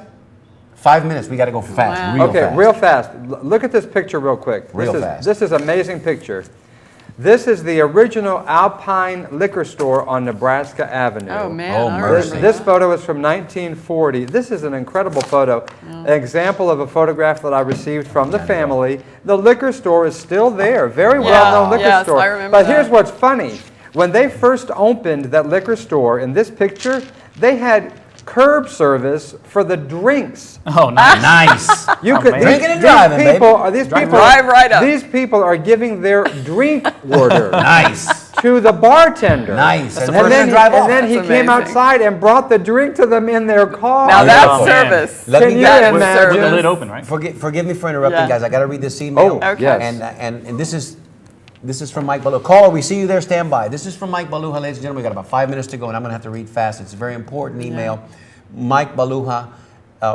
5 minutes. We got to go fast. Wow. Real Okay, fast. real fast. Look at this picture real quick. Real this is, fast. This is amazing picture. This is the original Alpine liquor store on Nebraska Avenue. Oh, man. Oh, I mercy. remember This that. photo is from 1940. This is an incredible photo. An example of a photograph that I received from the family. The liquor store is still there. Very well-known liquor yes, store. I remember But here's that. what's funny. When they first opened that liquor store, in this picture, they had curb service for the drinks. Oh, nice. Nice. You Oh, could man. Drinking and driving, baby. Drive right up. These people are giving their drink order Nice. to the bartender. Nice. That's And the then, first they drive off. and then he That's came amazing. outside and brought the drink to them in their car. Now that's Oh, man. service. Let Can me you get With imagine? the lid open, right? Forgive me for interrupting, Yeah. guys. I got to read this email. Oh, Okay. yes. And this is from Mike Baluha. Caller, we see you there. Stand by. This is from Mike Baluha, ladies and gentlemen. We got about 5 minutes to go, and I'm going to have to read fast. It's a very important email. Mike Baluha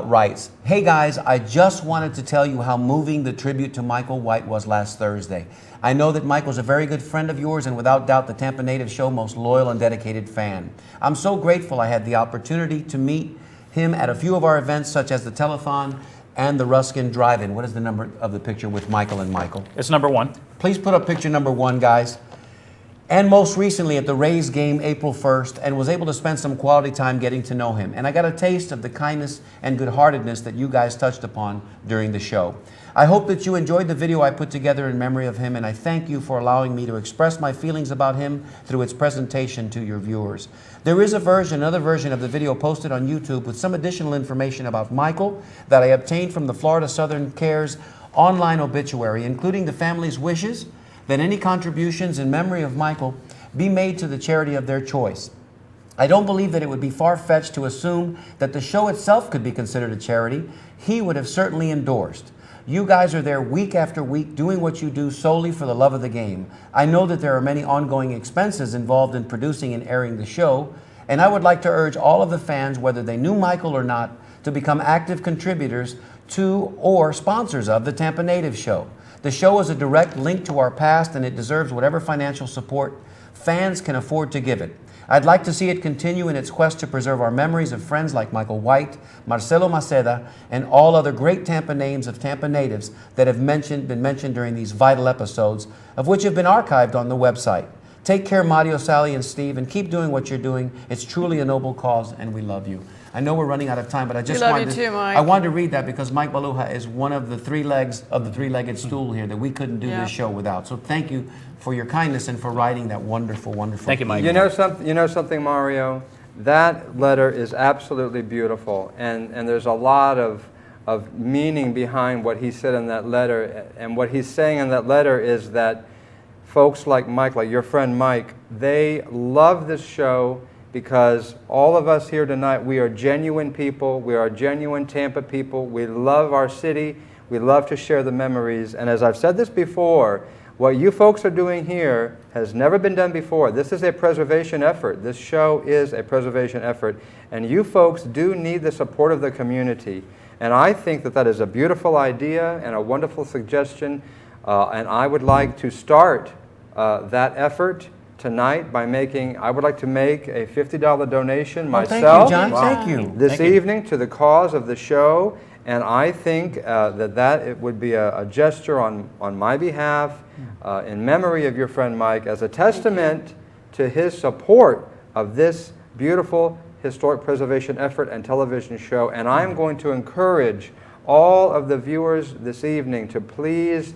writes, "Hey guys, I just wanted to tell you how moving the tribute to Michael White was last Thursday. I know that Mike was a very good friend of yours and without doubt the Tampa Native Show most loyal and dedicated fan. I'm so grateful I had the opportunity to meet him at a few of our events such as the Telethon and the Ruskin Drive-In." What is the number of the picture with Michael and Michael? It's number 1. Please put up picture number 1, guys. And most recently at the Rays game April 1st, and was able to spend some quality time getting to know him. And I got a taste of the kindness and good-heartedness that you guys touched upon during the show. I hope that you enjoyed the video I put together in memory of him, and I thank you for allowing me to express my feelings about him through its presentation to your viewers. There is another version of the video posted on YouTube with some additional information about Michael that I obtained from the Florida Southern Care's online obituary, including the family's wishes that any contributions in memory of Michael be made to the charity of their choice. I don't believe that it would be far-fetched to assume that the show itself could be considered a charity. He would have certainly endorsed. You guys are there week after week doing what you do solely for the love of the game. I know that there are many ongoing expenses involved in producing and airing the show, and I would like to urge all of the fans, whether they knew Michael or not, to become active contributors to or sponsors of the Tampa Native Show. The show is a direct link to our past, and it deserves whatever financial support fans can afford to give it. I'd like to see it continue in its quest to preserve our memories of friends like Michael White, Marcelo Maceda, and all other great Tampa names of Tampa natives that have been mentioned during these vital episodes, of which have been archived on the website. Take care, Mario, Sally, and Steve, and keep doing what you're doing. It's truly a noble cause, and we love you. I know we're running out of time, but I just love wanted you too, Mike. I wanted to read that because Mike Baluha is one of the 3 legs of the 3-legged stool here that we couldn't do Yeah. this show without. So thank you for your kindness and for writing that wonderful, wonderful. Thank you, Mike. You know something, Mario? That letter is absolutely beautiful, and there's a lot of meaning behind what he said in that letter. And what he's saying in that letter is that folks like Mike, like your friend Mike, they love this show because all of us here tonight, we are genuine people. We are genuine Tampa people. We love our city. We love to share the memories. And as I've said this before, what you folks are doing here has never been done before. This is a preservation effort. This show is a preservation effort. And you folks do need the support of the community. And I think that that is a beautiful idea and a wonderful suggestion. And I would like to start that effort tonight by I would like to make a $50 donation myself. Thank you, John. Thank you. This evening to the cause of the show. And I think that it would be a gesture on my behalf in memory of your friend Mike as a testament to his support of this beautiful historic preservation effort and television show. And I'm going to encourage all of the viewers this evening to please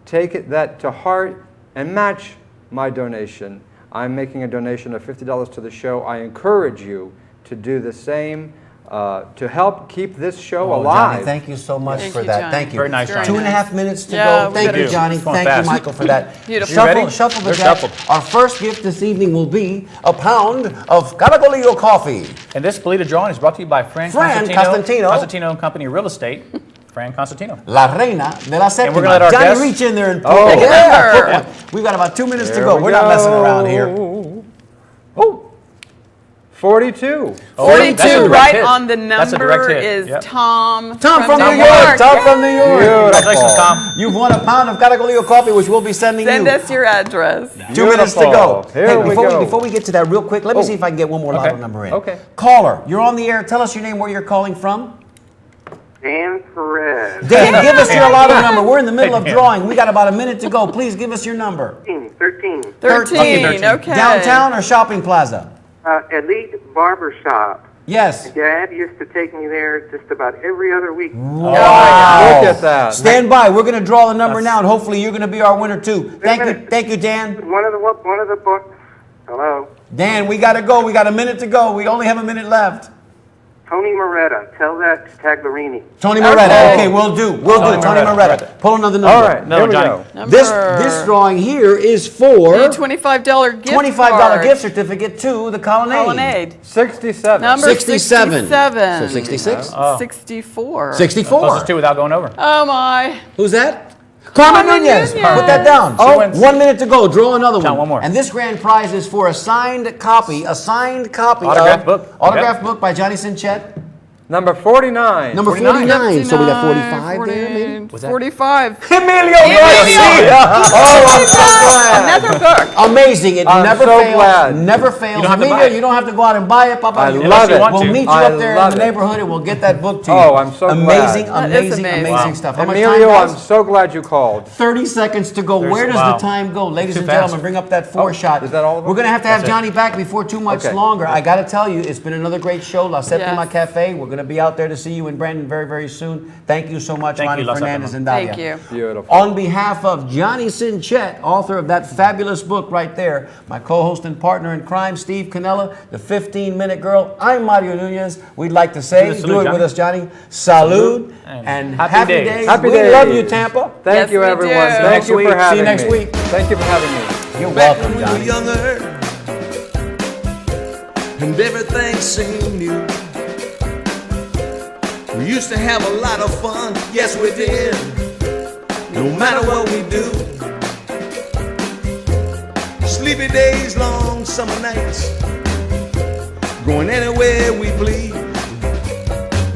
take that to heart and match my donation. I'm making a donation of $50 to the show. I encourage you to do the same to help keep this show alive. Johnny, thank you so much Thank for you, that. Johnny. Thank you. Very nice, Johnny. 2.5 minutes to Yeah, go. we Thank gotta you, do. Johnny. It's going Thank fast. you, Michael, for that. Beautiful. Shuffle, ready? shuffle the They're deck. shuffled. Our first gift this evening will be a pound of Caracolillo coffee. And this Polita drawing is brought to you by Fran Constantino. Constantino and Company Real Estate. Fran Constantino. La Reina de la Séptima. we're gonna let our Johnny, guests- reach in there and put Oh. yeah, put one. We've got about 2 minutes to There go. we We're not messing go. around here. Oh, 42. 42, That's a direct right hit. on the That's a direct number hit. is Yep. Tom. Tom from New New York. Tom from New York. Congratulations, Tom. You've won a pound of Caracolillo coffee, which we'll be sending Send you. us your address. 2 minutes to go. Here Hey, we before go. before we get to that real quick, let me see if I can get one more lotto number in. Okay. Caller, you're on the air. Tell us your name, where you're calling from. Dan Perez. Dan, give us your lotto number. We're in the middle of drawing. We got about a minute to go. Please give us your number. 13. 13, okay. Downtown or shopping plaza? Elite Barbershop. Yes. Dad used to take me there just about every other week. Wow. Look at that. Stand by. We're going to draw the number now, and hopefully you're going to be our winner too. Thank you, Dan. One of the books. Hello. Dan, we got to go. We got a minute to go. We only have a minute left. Tony Moretta. Tell that to Tagliarini. Tony Moretta. Okay, we'll do. Tony Moretta. Pull another number. All right, here we go. This drawing here is for A $25 gift $25 card. gift certificate to the Colonnade. Colonnade. 67. Number 67. 67. So 66? 64. 64. Closest two without going over. Oh my. Who's that? Carmen Nunez. Put that down. She wins. 1 minute to go. Draw another John, one. one more. And this grand prize is for a signed copy Autographed of book. Autographed book by Johnny Cinchett. Number 49. Number 49. So we got 45 there, maybe? Was that- 45. Emilio Garcia. Oh, I'm so glad. Another book. Amazing. It I'm never so fails. glad. Never fails. don't have to buy Emilio, it. you don't have to go out and buy it, Papa. I You- love it. We'll meet you I up there in love the it. neighborhood and we'll get that book to you. Oh, I'm so glad. Amazing, That is amazing, amazing. amazing Wow. stuff. How much Emilio, time, I'm guys? so glad you called. 30 seconds to go. Where does wow. the time go? Ladies Too and fast. gentlemen, bring up that four shot. Is that all of them? We're going to have That's it. Johnny back before too much Okay. longer. I got to tell you, it's been another great show, La Septima Yes. Cafe. We're going to be out there to see you in Brandon very, very soon. Thank you so much, Thank Ronnie you, La Fernandez and Septima. Dalia. Thank you. Beautiful. On behalf of Johnny Cinchett, author of that fabulous book right there, my co-host and partner in crime, Steve Canella, the 15-minute girl, I'm Mario Nunez. We'd like to say, Salute, do it Johnny. with us, Johnny. Salud and Happy happy days. days. Happy we days. love you, Tampa. Thank Yes, you, we everyone. do. Thank Next you week. for having See you next me. week. Thank you for having me. You're Back welcome, when we were Johnny. younger and everything seemed new. We used to have a lot of fun, yes we did, no matter what we do. Sleepy days, long summer nights, going anywhere we please,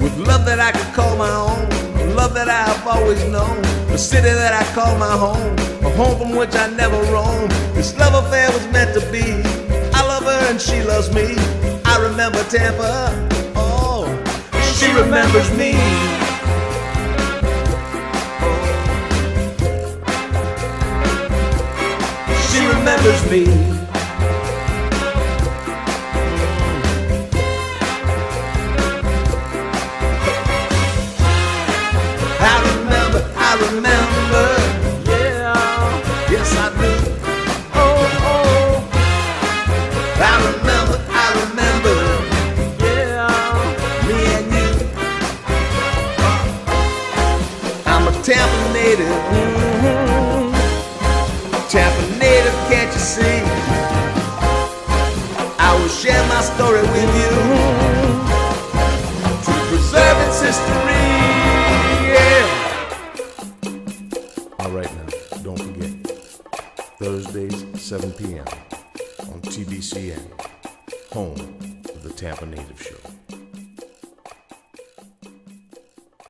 with love that I could call my own, love that I've always known, the city that I call my home, a home from which I never roam. This love affair was meant to be. I love her and she loves me. I remember Tampa, oh, she remembers me. She remembers me. I remember, yeah, yes I do. Oh, I remember, yeah, me and you. I'm a Tampa native, Tampa native, can't you see? I will share my story with you to preserve its history. All right now, don't forget, Thursdays, 7 p.m. on TBCN, home of the Tampa Native Show.